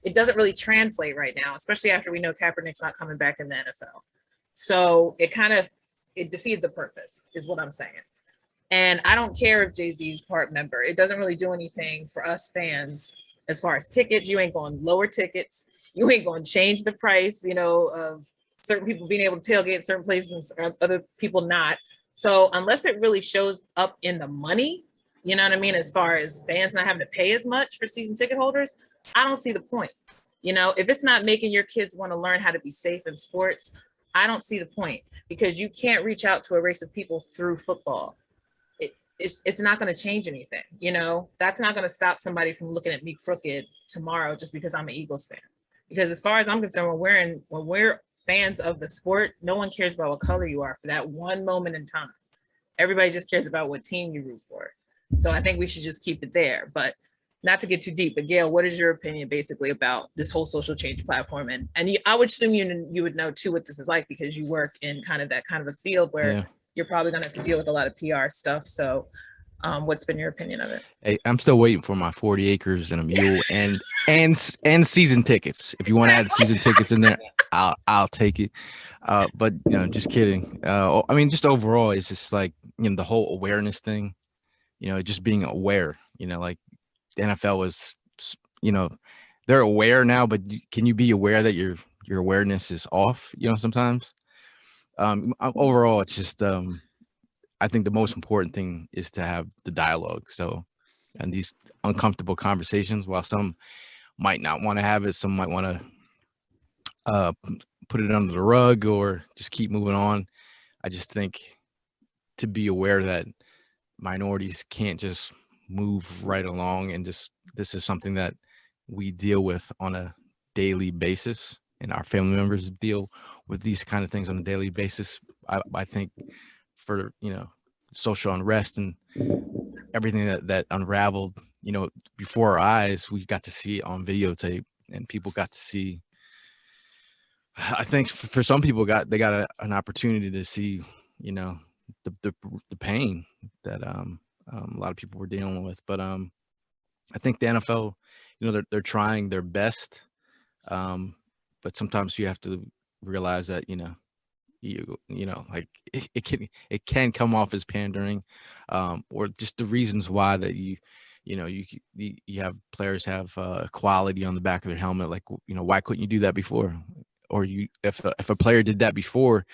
it doesn't really translate right now, especially after we know Kaepernick's not coming back in the NFL. So it defeated the purpose, is what I'm saying. And I don't care if Jay-Z's part member. It doesn't really do anything for us fans as far as tickets. You ain't going to lower tickets. You ain't going to change the price, you know, of certain people being able to tailgate in certain places and other people not. So unless it really shows up in the money, you know what I mean, as far as fans not having to pay as much for season ticket holders, I don't see the point. You know, if it's not making your kids want to learn how to be safe in sports, I don't see the point, because you can't reach out to a race of people through football. It's not going to change anything. You know, that's not going to stop somebody from looking at me crooked tomorrow just because I'm an Eagles fan. Because as far as I'm concerned, when we're fans of the sport, no one cares about what color you are for that one moment in time. Everybody just cares about what team you root for. So I think we should just keep it there. But not to get too deep, but Gail, what is your opinion basically about this whole social change platform? And I would assume you would know too what this is like, because you work in kind of a field where you're probably going to have to deal with a lot of PR stuff. So what's been your opinion of it? Hey, I'm still waiting for my 40 acres and a mule and season tickets. If you want to add season tickets in there, I'll take it. But you know, just kidding. I mean, just overall, it's just like, you know, the whole awareness thing. You know, just being aware. You know, like the NFL was, you know, they're aware now, but can you be aware that your awareness is off? You know, sometimes. Overall, it's just I think the most important thing is to have the dialogue. So, and these uncomfortable conversations, while some might not want to have it, some might want to put it under the rug or just keep moving on. I just think to be aware that minorities can't just move right along, and just this is something that we deal with on a daily basis. and our family members deal with these kind of things on a daily basis. I think for, social unrest and everything that unraveled, before our eyes, we got to see it on videotape, and people got to see. I think for some people they got an opportunity to see, the pain that a lot of people were dealing with. But I think the NFL, they're trying their best, but sometimes you have to realize that like it can come off as pandering, or just the reasons why that you have players have equality on the back of their helmet. Like, why couldn't you do that before? Or if a player did that before,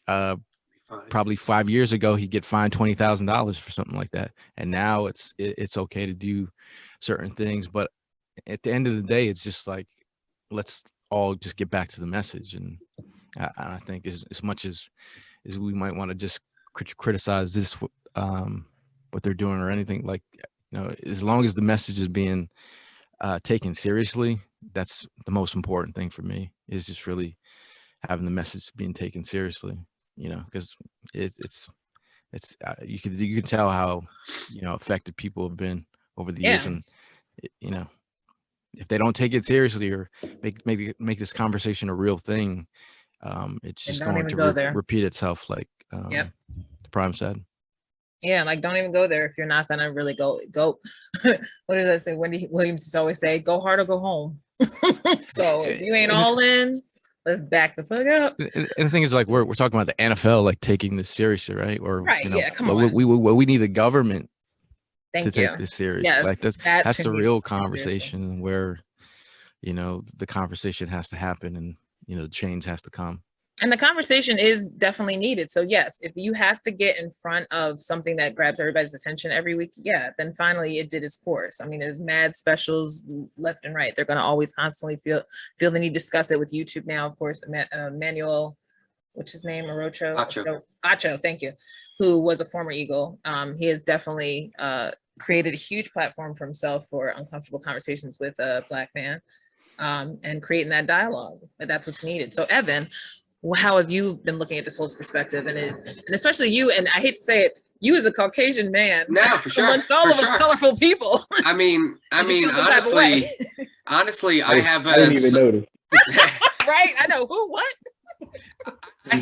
probably 5 years ago, he'd get fined $20,000 for something like that. And now it's okay to do certain things. But at the end of the day, it's just like, let's all just get back to the message. And I think as much as we might want to just criticize this, what they're doing or anything, like, as long as the message is being taken seriously, that's the most important thing for me, is just really having the message being taken seriously, because it's you can tell how, affected people have been over the years. And, if they don't take it seriously or make this conversation a real thing, it's just going to repeat itself, like the Prime said. Yeah, like, don't even go there if you're not gonna really go. What does that say? Wendy Williams used to always say, "Go hard or go home." So if you ain't all in, let's back the fuck up. And the thing is, like, we're talking about the NFL, like, taking this seriously, right? Or right, come on. We need the government to take this serious. Yes, like that's the real conversation where, the conversation has to happen, and the change has to come. And the conversation is definitely needed. So yes, if you have to get in front of something that grabs everybody's attention every week, then finally it did its course. I mean, there's mad specials left and right. They're going to always constantly feel the need to discuss it with YouTube now. Of course, Manuel, what's his name? Acho, thank you, who was a former Eagle. He has definitely created a huge platform for himself for uncomfortable conversations with a Black man, and creating that dialogue. That's what's needed. So Evan, how have you been looking at this whole perspective, and especially you? And I hate to say it, you as a Caucasian man, no, for sure, amongst all of us colorful people. I mean, honestly, I didn't even notice. Right? I know who, what. I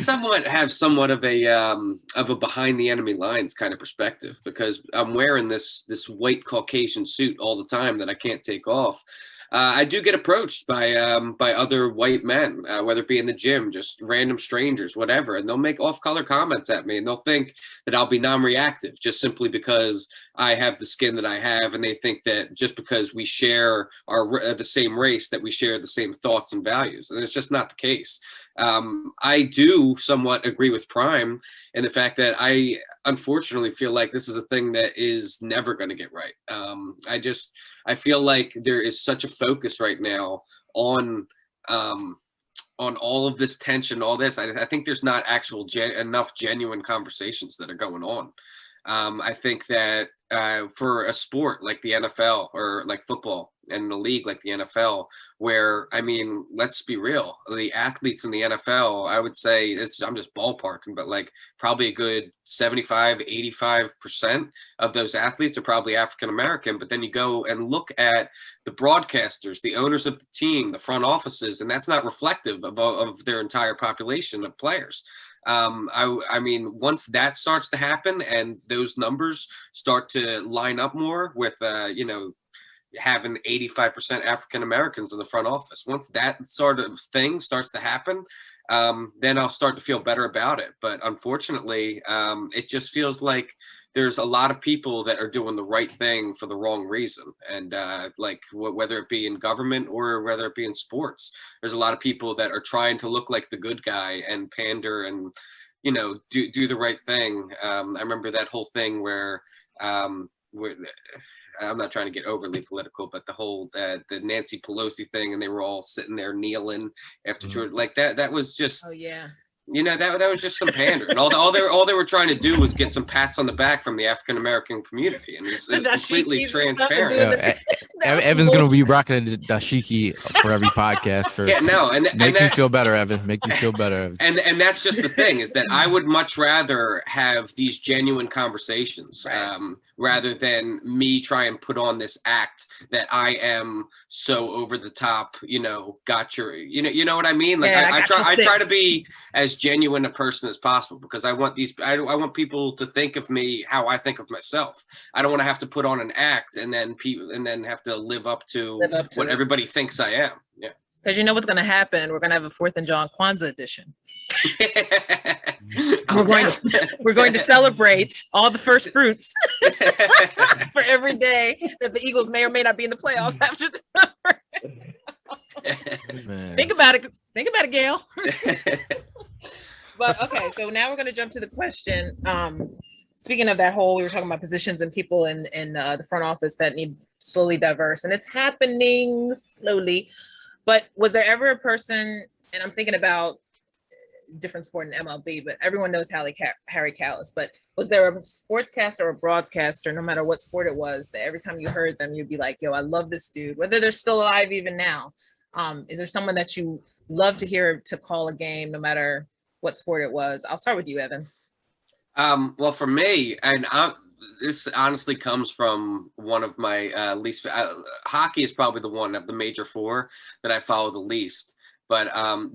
have somewhat of a behind the enemy lines kind of perspective, because I'm wearing this white Caucasian suit all the time that I can't take off. I do get approached by other white men, whether it be in the gym, just random strangers, whatever, and they'll make off-color comments at me, and they'll think that I'll be non-reactive just simply because I have the skin that I have, and they think that just because we share the same race, that we share the same thoughts and values, and it's just not the case. I do somewhat agree with Prime in the fact that I unfortunately feel like this is a thing that is never going to get right. I feel like there is such a focus right now on all of this tension, all this. I think there's not enough genuine conversations that are going on. I think that for a sport like the NFL, or like football, and a league like the NFL, where, I mean, let's be real, the athletes in the NFL, I would say, I'm just ballparking, but like probably a good 75-85% of those athletes are probably African American. But then you go and look at the broadcasters, the owners of the team, the front offices, and that's not reflective of their entire population of players. I mean, once that starts to happen and those numbers start to line up more with, having 85% African Americans in the front office, once that sort of thing starts to happen, then I'll start to feel better about it. But unfortunately, it just feels like there's a lot of people that are doing the right thing for the wrong reason. And whether it be in government or whether it be in sports, there's a lot of people that are trying to look like the good guy and pander and, do the right thing. I remember that whole thing where I'm not trying to get overly political, but the whole the Nancy Pelosi thing, and they were all sitting there kneeling after George, like that was just, oh yeah, that was just some pander, and all they were trying to do was get some pats on the back from the African American community, and it's completely transparent. Evan's gonna be rocking a dashiki for every podcast for Yeah, no, and make you that, feel better, Evan. Make you feel better, Evan. and that's just the thing, is that I would much rather have these genuine conversations, rather than me try and put on this act that I am so over the top, got your, you know what I mean? Like, Yeah, I try to six. be as genuine a person as possible, because I want I want people to think of me how I think of myself. I don't want to have to put on an act and then have to live up to what everybody thinks I am. Yeah. Because you know what's going to happen? We're going to have a 4th and Jawn Kwanzaa edition. We're going to celebrate all the first fruits for every day that the Eagles may or may not be in the playoffs after December. Think about it, Gail. But okay, so now we're going to jump to the question. Speaking of that whole, we were talking about positions and people in the front office that need slowly diverse, and it's happening slowly. But was there ever a person, and I'm thinking about different sport in MLB, but everyone knows Harry Callis, but was there a sportscaster or a broadcaster, no matter what sport it was, that every time you heard them, you'd be like, yo, I love this dude, whether they're still alive even now? Is there someone that you love to hear to call a game, no matter what sport it was? I'll start with you, Evan. Well, for me, and this honestly comes from one of my least. Hockey is probably the one of the major 4 that I follow the least. But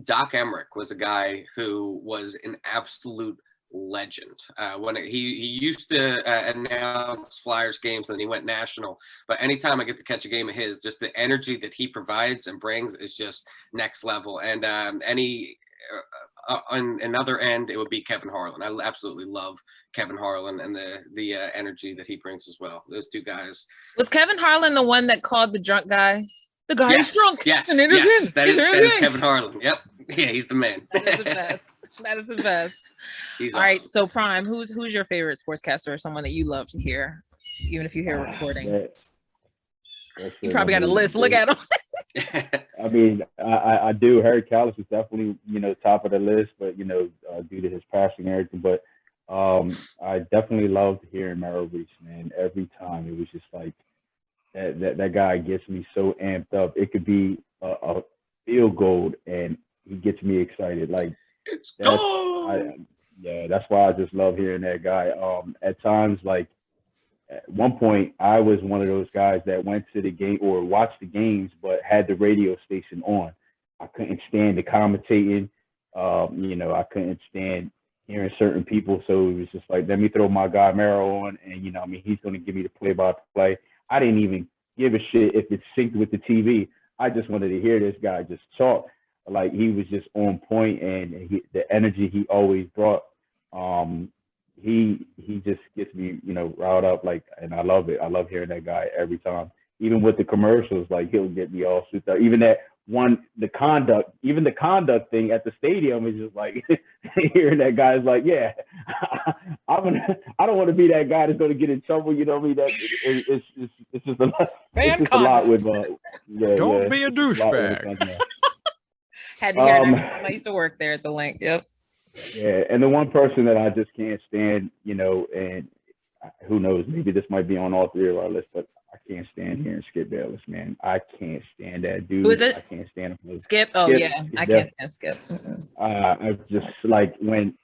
Doc Emmerich was a guy who was an absolute legend. When he used to announce Flyers games, and then he went national. But anytime I get to catch a game of his, just the energy that he provides and brings is just next level. And on another end, it would be Kevin Harlan. I absolutely love Kevin Harlan and the energy that he brings as well. Those two guys. Was Kevin Harlan the one that called the drunk guy? The guy is drunk. Yes, that is Kevin Harlan. Yep. Yeah, he's the man. That is the best. That is the best. He's all awesome. right. So Prime, who's your favorite sportscaster or someone that you love to hear, even if you hear recording? You probably got a list. Look at him. I mean, I do. Harry Callis is definitely, top of the list, but, due to his passing and everything. But I definitely loved hearing Merrill Reese, man. Every time it was just like that guy gets me so amped up. It could be a field goal, and he gets me excited. Like, it's gone. That's why I just love hearing that guy. At times, like, at one point, I was one of those guys that went to the game or watched the games, but had the radio station on. I couldn't stand the commentating. I couldn't stand hearing certain people. So it was just like, let me throw my guy Merrill on, and he's going to give me the play-by-play. I didn't even give a shit if it's synced with the TV. I just wanted to hear this guy just talk. Like, he was just on point, and the energy he always brought. He just gets me, riled up, like, and I love it. I love hearing that guy every time. Even with the commercials, like, he'll get me all souped up. Even that one, the conduct thing at the stadium is just like hearing that guy's like, yeah, I don't want to be that guy that's going to get in trouble. You know what I mean? That it's just a lot. It's just a lot with don't be a douchebag. Had to hear that time I used to work there at the Link. Yep. Yeah, and the one person that I just can't stand, and who knows, maybe this might be on all 3 of our lists, but I can't stand hearing Skip Bayless, man. I can't stand that dude. Who is it? I can't stand him. Skip? Oh, Skip, yeah. I can't stand Skip. I just, like, when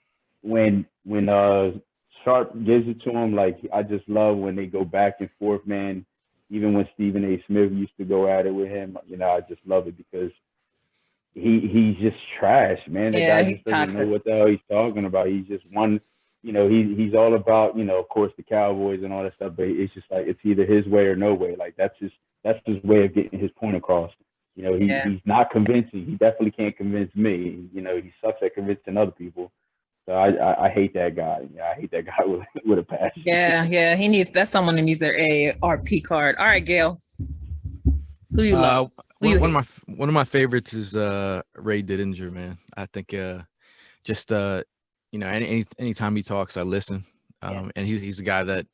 Sharp gives it to him, like, I just love when they go back and forth, man. Even when Stephen A. Smith used to go at it with him, I just love it because he's just trash, man. The guy just doesn't know what the hell he's talking about. He's just one, he's all about, of course, the Cowboys and all that stuff, but it's just like, it's either his way or no way. Like, that's his way of getting his point across. He's not convincing. He definitely can't convince me. He sucks at convincing other people. So I hate that guy. I hate that guy with a passion. Yeah. That's someone who needs their AARP card. All right, Gail. Who you love? One of my favorites is Ray Didinger, man. I think anytime he talks, I listen. And he's a guy that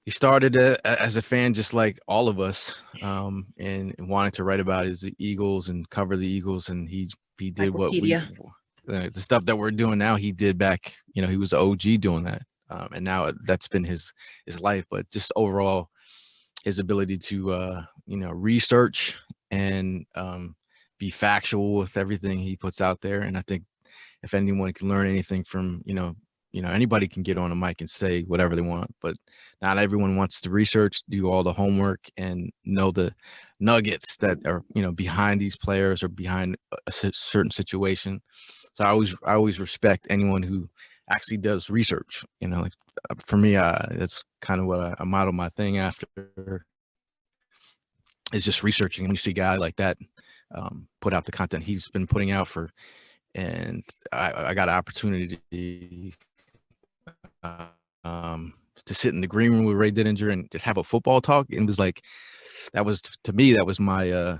he started as a fan, just like all of us, and wanted to write about his Eagles and cover the Eagles, and he did what the stuff that we're doing now. He did back, he was the OG doing that, and now that's been his life. But just overall, his ability to research and be factual with everything he puts out there. And I think if anyone can learn anything from anybody can get on a mic and say whatever they want, but not everyone wants to research, do all the homework, and know the nuggets that are behind these players or behind a certain situation. So I always respect anyone who actually does research. Like for me, that's kind of what I model my thing after, is just researching. And you see a guy like that put out the content he's been putting out and I got an opportunity to sit in the green room with Ray Dittinger and just have a football talk. And it was like, to me, that was my,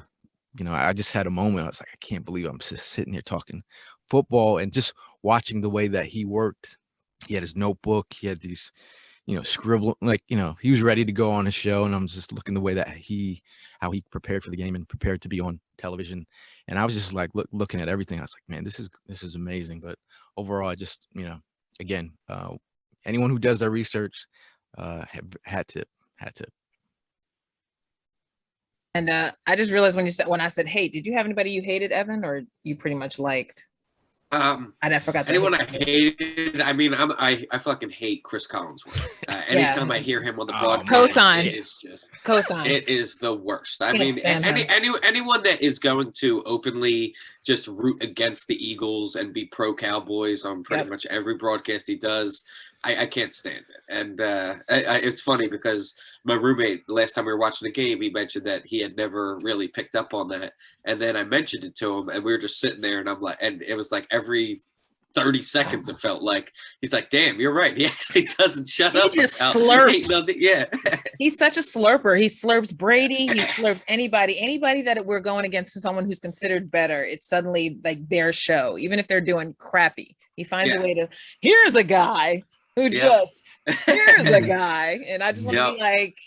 I just had a moment. I was like, I can't believe I'm just sitting here talking football and just watching the way that he worked. He had his notebook. He had these, scribble, he was ready to go on his show. And I'm just looking the way that how he prepared for the game and prepared to be on television. And I was just like, looking at everything. I was like, man, this is amazing. But overall, I just, again, anyone who does their research had to. And I just realized when I said hate, did you have anybody you hated, Evan, or you pretty much liked? I forgot. Anyone I hated. I mean, I fucking hate Chris Collinsworth. Anytime I hear him on the broadcast, cosign. It is just cosign. It is the worst. I mean, anyone that is going to openly just root against the Eagles and be pro Cowboys on pretty much every broadcast he does, I can't stand it. And it's funny because my roommate, last time we were watching the game, he mentioned that he had never really picked up on that. And then I mentioned it to him, and we were just sitting there, and I'm like, and it was like every 30 seconds, it felt like he's like, damn, you're right. He actually doesn't shut up. He just slurps. Yeah. He's such a slurper. He slurps Brady. He slurps anybody that we're going against, someone who's considered better. It's suddenly like their show, even if they're doing crappy. He finds a way to, here's a guy who here's a guy. And I just want to be like,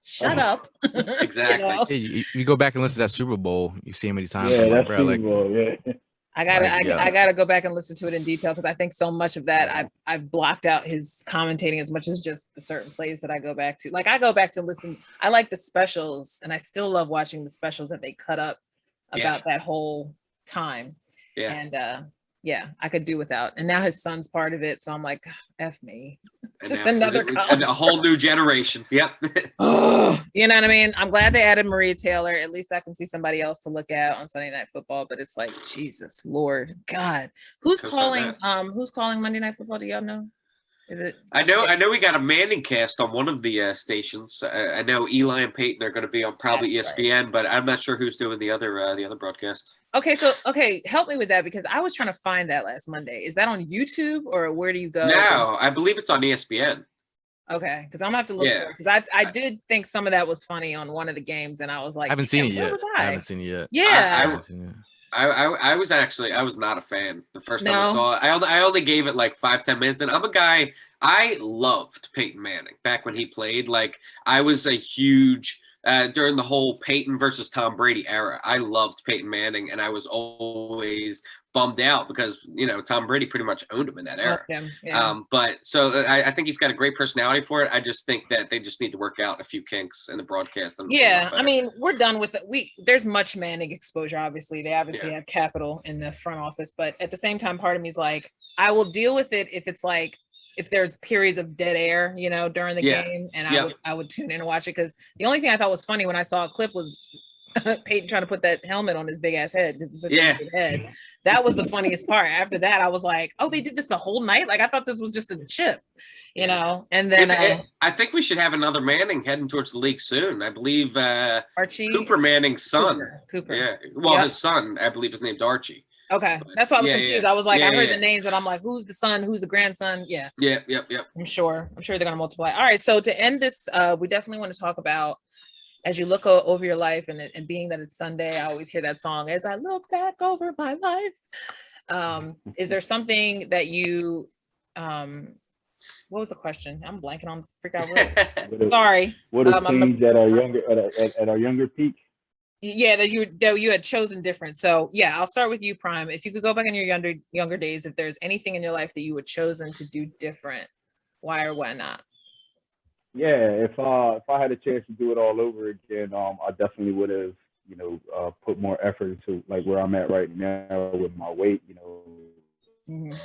shut up. Exactly. You go back and listen to that Super Bowl. You see how many times. Yeah, that's Super Bowl, yeah. I gotta go back and listen to it in detail because I think so much of that I've blocked out his commentating as much as just the certain plays that I go back to. Like I go back to listen. I like the specials, and I still love watching the specials that they cut up about that whole time. Yeah. And I could do without. And now his son's part of it, so I'm like, F me. Just another and a whole new generation. Yep. You know what I mean? I'm glad they added Maria Taylor. At least I can see somebody else to look at on Sunday Night Football. But it's like, Jesus, Lord, God, who's calling Monday Night Football? Do y'all know? Is it? I know we got a Manning cast on one of the stations. I know Eli and Peyton are going to be on probably ESPN, right. But I'm not sure who's doing the other broadcast. Okay, help me with that because I was trying to find that last Monday. Is that on YouTube or where do you go? No, I believe it's on ESPN. Okay, because I'm gonna have to look for it because I did think some of that was funny on one of the games, and I was like, I haven't seen it yet. I haven't seen it yet. Yeah, I was not a fan the first time I saw it. I only gave it like 5-10 minutes, and I'm a guy, I loved Peyton Manning back when he played. Like I was a huge during the whole Peyton versus Tom Brady era. I loved Peyton Manning, and I was always bummed out because Tom Brady pretty much owned him in that era. But so I think he's got a great personality for it. I just think that they just need to work out a few kinks in the broadcast. I mean, we're done with it. There's much Manning exposure. Obviously, they have capital in the front office, but at the same time, part of me is like, I will deal with it if it's like if there's periods of dead air, during the game, and I would tune in and watch it because the only thing I thought was funny when I saw a clip was Peyton trying to put that helmet on his big ass head because it's such a big head. That was the funniest part. After that, I was like, oh, they did this the whole night? Like I thought this was just a chip, and then I think we should have another Manning heading towards the league soon. I believe Archie Cooper Manning's son. Cooper. Yeah. Well, his son, I believe, is named Archie. Okay, that's why I was confused. I was like, I heard the names, and I'm like, who's the son? Who's the grandson? Yep. I'm sure they're gonna multiply. All right, so to end this, we definitely want to talk about as you look over your life, and being that it's Sunday, I always hear that song. As I look back over my life, is there something that you? What was the question? I'm blanking on the freak out word. Sorry. What are things that are younger at our younger peak? Yeah, that you had chosen different. So yeah, I'll start with you, Prime. If you could go back in your younger days, if there's anything in your life that you had chosen to do different, why or why not? if I had a chance to do it all over again, I definitely would have, put more effort into like where I'm at right now with my weight. Mhm.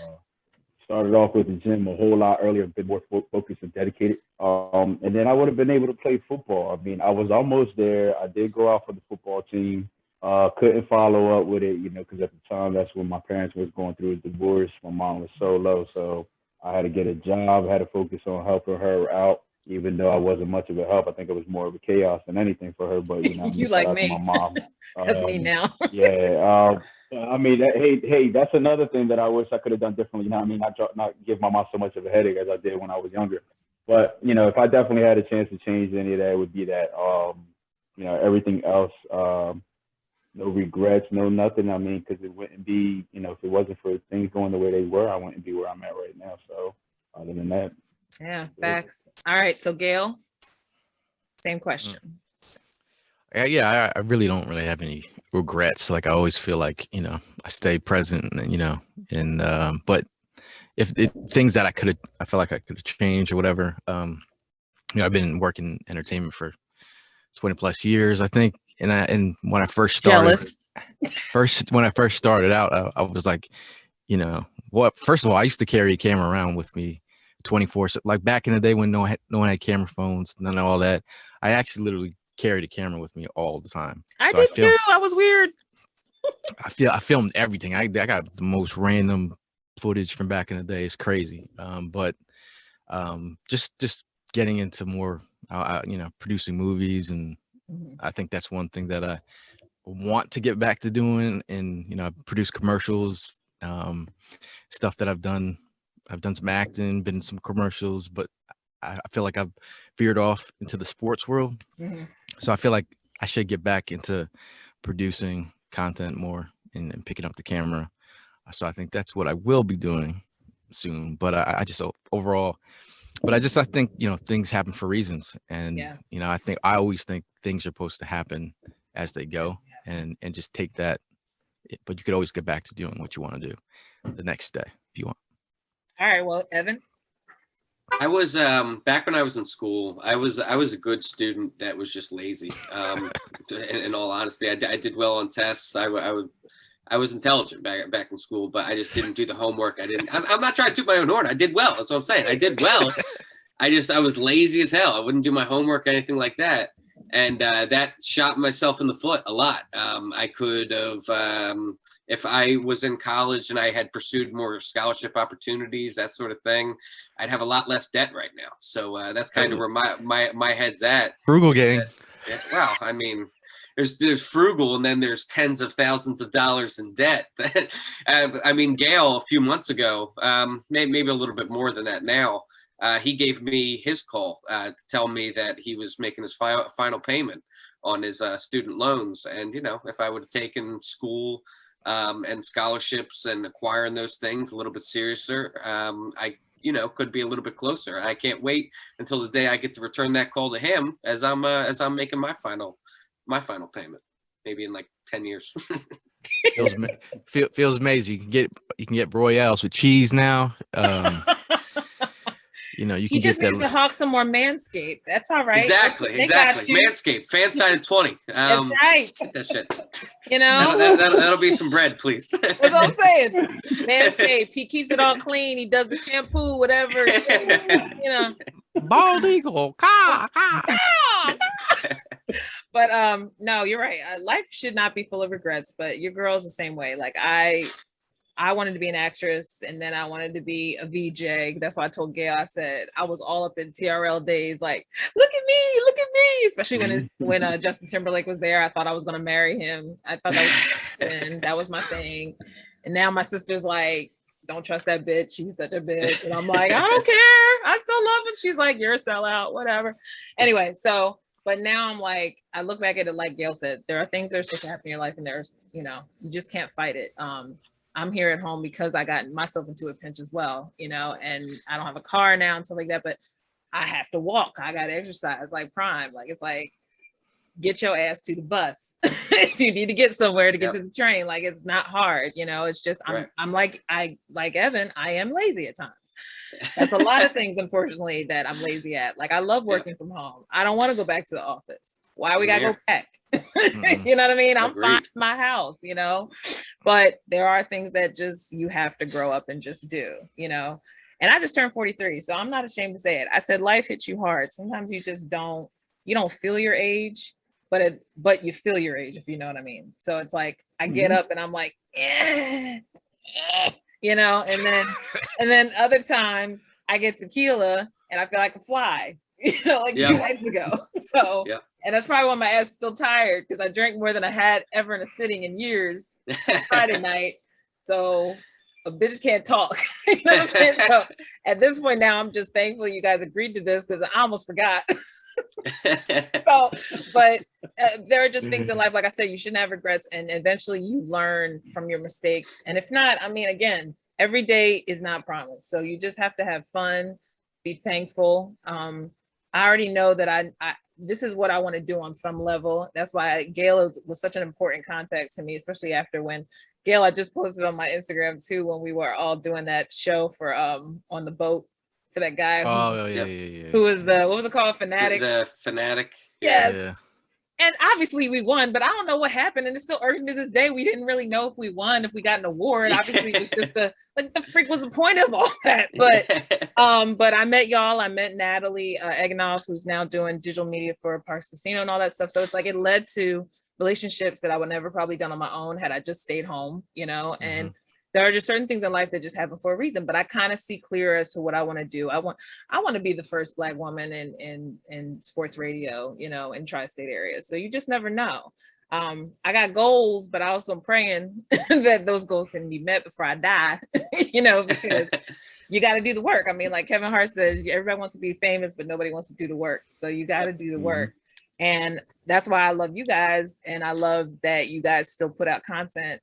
Started off with the gym a whole lot earlier, been more focused and dedicated. And then I would have been able to play football. I mean, I was almost there. I did go out for the football team. Couldn't follow up with it, because at the time that's when my parents was going through a divorce. My mom was solo, so I had to get a job. I had to focus on helping her out, even though I wasn't much of a help. I think it was more of a chaos than anything for her. But You shout like out to me. my mom. That's me now. Yeah. I mean, hey, that's another thing that I wish I could have done differently. Not give my mom so much of a headache as I did when I was younger. But if I definitely had a chance to change any of that, it would be that. Everything else, no regrets, no nothing. I mean, because it wouldn't be, if it wasn't for things going the way they were, I wouldn't be where I'm at right now. So, other than that, Yeah, facts. All right, so Gail, same question. Yeah, I really don't really have any regrets. Like I always feel like, I stay present and, but if things that I feel like I could have changed or whatever. I've been working entertainment for 20 plus years, I think. And when I first started, out, I was like, first of all, I used to carry a camera around with me 24. So like back in the day when no one had camera phones, none of all that. I actually literally carried a camera with me all the time. I did too. I was weird. I filmed everything. I got the most random footage from back in the day. It's crazy. But just getting into more, producing movies, and I think that's one thing that I want to get back to doing. And I produce commercials, stuff that I've done some acting, been in some commercials, but I feel like I've veered off into the sports world. So I feel like I should get back into producing content more and picking up the camera. So I think that's what I will be doing soon. But I just overall, I think, things happen for reasons. And, I always think things are supposed to happen as they go, and just take that. But you could always get back to doing what you want to do the next day if you want. All right. Well, Evan. I was back when I was in school. I was a good student that was just lazy. In all honesty, I did well on tests. I was intelligent back in school, but I just didn't do the homework. I'm not trying to toot my own horn. I did well. That's what I'm saying. I did well. I was lazy as hell. I wouldn't do my homework, anything like that. And that shot myself in the foot a lot. I could have, if I was in college and I had pursued more scholarship opportunities, that sort of thing, I'd have a lot less debt right now. So that's kind of where my head's at. Frugal gang. Well, I mean, there's frugal, and then there's tens of thousands of dollars in debt. I mean, Gail, a few months ago, maybe a little bit more than that now, he gave me his call to tell me that he was making his final payment on his student loans. And, if I would have taken school and scholarships and acquiring those things a little bit seriouser, I could be a little bit closer. I can't wait until the day I get to return that call to him as I'm making my final payment, maybe in like 10 years. feels amazing. You can get Royales with cheese now. You can just needs to hawk some more Manscaped. That's all right. Exactly. Manscaped, fan-sided 20. That's right. Get that shit. That'll be some bread, please. That's what I'm saying. Manscaped. He keeps it all clean. He does the shampoo, whatever. Bald eagle. But no, you're right. Life should not be full of regrets. But your girl's the same way. Like I wanted to be an actress, and then I wanted to be a VJ. That's why I told Gail, I said, I was all up in TRL days, like, look at me, especially when Justin Timberlake was there. I thought I was going to marry him. I thought that was my thing. And now my sister's like, don't trust that bitch. She's such a bitch. And I'm like, I don't care. I still love him. She's like, you're a sellout, whatever. Anyway, but now I'm like, I look back at it like Gail said, there are things that are supposed to happen in your life, and there's, you just can't fight it. I'm here at home because I got myself into a pinch as well, and I don't have a car now and stuff like that, but I have to walk. I got to exercise like Prime. Like, it's like, get your ass to the bus if you need to get somewhere to get to the train. Like, it's not hard, it's just, I'm like Evan, I am lazy at times. That's a lot of things, unfortunately, that I'm lazy at. Like I love working from home. I don't want to go back to the office. Why we gotta go back? You know what I mean? I'm fine in my house, you know, but there are things that just you have to grow up and just do, you know. And I just turned 43, so I'm not ashamed to say it. I said life hits you hard. Sometimes you just don't feel your age, but you feel your age, if you know what I mean. So it's like I get up and I'm like, you know, and then other times I get tequila and I feel like a fly, you know, like 2 nights ago. So and that's probably why my ass is still tired, because I drank more than I had ever in a sitting in years Friday night. So a bitch can't talk. You know what I'm saying? So at this point now, I'm just thankful you guys agreed to this, because I almost forgot. So, but there are just things in life, like I said, you shouldn't have regrets, and eventually you learn from your mistakes. And if not, I mean, again, every day is not promised. So you just have to have fun, be thankful. I already know that I this is what I want to do on some level. That's why Gail was such an important contact to me, especially after when Gail, I just posted on my Instagram too, when we were all doing that show for on the boat for that guy who was what was it called? Fanatic. The Fanatic. Yes. Yeah. And obviously we won, but I don't know what happened. And it's still urgent to this day. We didn't really know if we won, if we got an award. Obviously it was just the freak was the point of all that. But I met y'all. I met Natalie Egnoff, who's now doing digital media for Parks Casino and all that stuff. So it's like it led to relationships that I would never probably done on my own had I just stayed home, you know. And there are just certain things in life that just happen for a reason, but I kind of see clear as to what I want to do. I want to be the first Black woman in sports radio, you know, in tri-state area. So you just never know. I got goals, but I also am praying that those goals can be met before I die, you know, because you got to do the work. I mean, like Kevin Hart says, everybody wants to be famous, but nobody wants to do the work. So you got to do the work. And that's why I love you guys. And I love that you guys still put out content.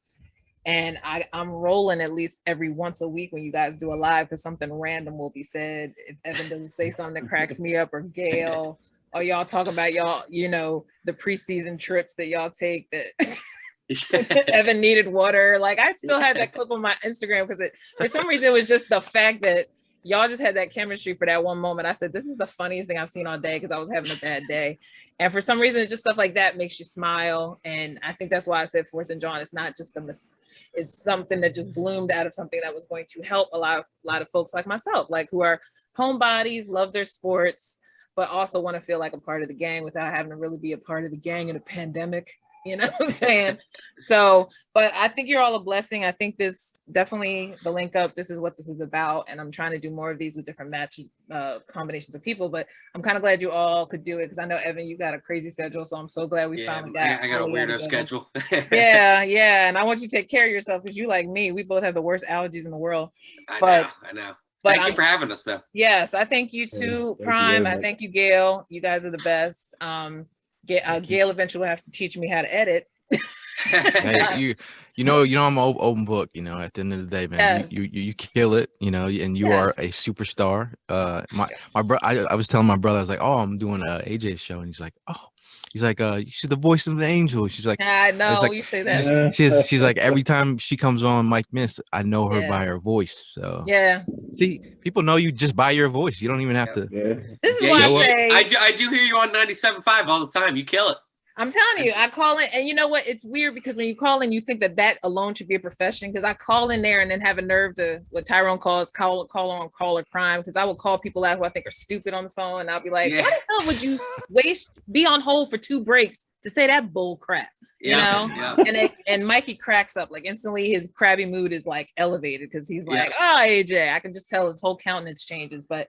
And I'm rolling at least every once a week when you guys do a live, because something random will be said. If Evan doesn't say something that cracks me up, or Gail, or y'all talk about y'all, you know, the preseason trips that y'all take that Evan needed water. Like I still had that clip on my Instagram because for some reason it was just the fact that y'all just had that chemistry for that one moment. I said, this is the funniest thing I've seen all day, because I was having a bad day. And for some reason, just stuff like that makes you smile. And I think that's why I said 4th and Jawn. It's not just it's something that just bloomed out of something that was going to help a lot of folks like myself, like who are homebodies, love their sports, but also want to feel like a part of the gang without having to really be a part of the gang in a pandemic. You know what I'm saying? So, but I think you're all a blessing. I think this definitely the link up. This is what this is about. And I'm trying to do more of these with different matches, combinations of people, but I'm kind of glad you all could do it. Cause I know Evan, you got a crazy schedule. So I'm so glad we finally got I got a weirdo schedule. Yeah. And I want you to take care of yourself, because you like me, we both have the worst allergies in the world. I know. But thank you for having us though. Yes. I thank you too, Prime. I thank you, Gail. You guys are the best. Gail eventually will have to teach me how to edit. Hey, you know, I'm an open book. You know, at the end of the day, man, you kill it. You know, and you are a superstar. My bro, I was telling my brother, I was like, oh, I'm doing AJ's show, and he's like, she's the voice of the angel. She's like, I know, like, you say that. She's like, every time she comes on Mike Miss, I know her by her voice. So see, people know you just by your voice. You don't even have to. This is why I do hear you on 97.5 all the time. You kill it. I'm telling you, I call in, and you know what? It's weird because when you call in, you think that alone should be a profession. Because I call in there and then have a nerve to what Tyrone calls caller crime. Because I will call people out who I think are stupid on the phone, and I'll be like, "Why the hell would you be on hold for 2 breaks to say that bull crap?" You know? And Mikey cracks up like instantly. His crabby mood is like elevated because he's like, "Oh, AJ," I can just tell his whole countenance changes, but.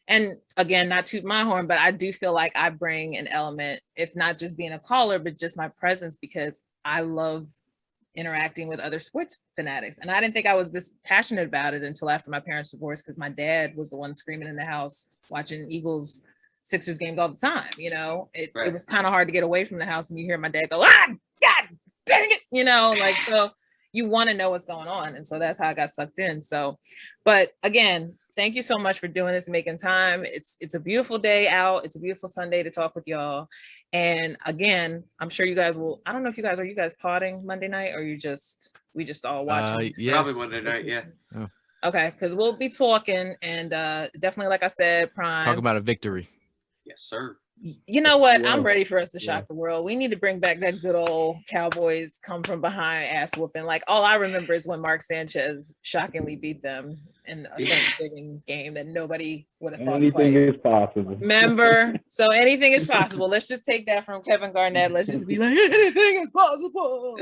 And again, not toot my horn, but I do feel like I bring an element, if not just being a caller, but just my presence, because I love interacting with other sports fanatics. And I didn't think I was this passionate about it until after my parents divorced, because my dad was the one screaming in the house, watching Eagles Sixers games all the time. You know, it was kind of hard to get away from the house when you hear my dad go, "Ah, God dang it," you know, like, so you want to know what's going on. And so that's how I got sucked in. So, but again, thank you so much for doing this, making time. It's a beautiful day out. It's a beautiful Sunday to talk with y'all. And again, I'm sure you guys will. I don't know if are you guys potting Monday night, or we just all watching? Probably Monday night. Yeah. Oh. Okay, because we'll be talking, and definitely, like I said, Prime. Talk about a victory. Yes, sir. You know what? Yeah. I'm ready for us to Yeah. shock the world. We need to bring back that good old Cowboys come from behind ass whooping. Like all I remember is when Mark Sanchez shockingly beat them in a Thanksgiving game that nobody would have thought Anything twice. is possible. Remember? So anything is possible. Let's just take that from Kevin Garnett. Let's just be like, anything is possible.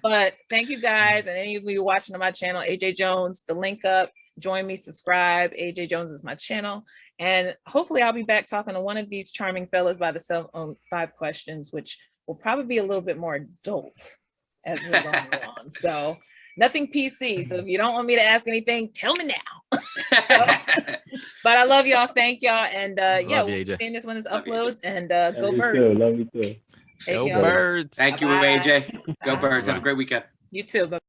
But thank you guys, and any of you watching on my channel, AJ Jones, the link up. Join me, subscribe. AJ Jones is my channel. And hopefully I'll be back talking to one of these charming fellas by the 5 questions, which will probably be a little bit more adult as we're going along. So nothing PC. So if you don't want me to ask anything, tell me now. But I love y'all. Thank y'all. And yeah, Love you, we'll AJ. be in this when it Love you, uploads. And Love go you Birds. too. Love you too. Take Go care. Birds. Thank you, Bye. AJ. Go Birds. Have a Bye. great weekend. You too. Bye.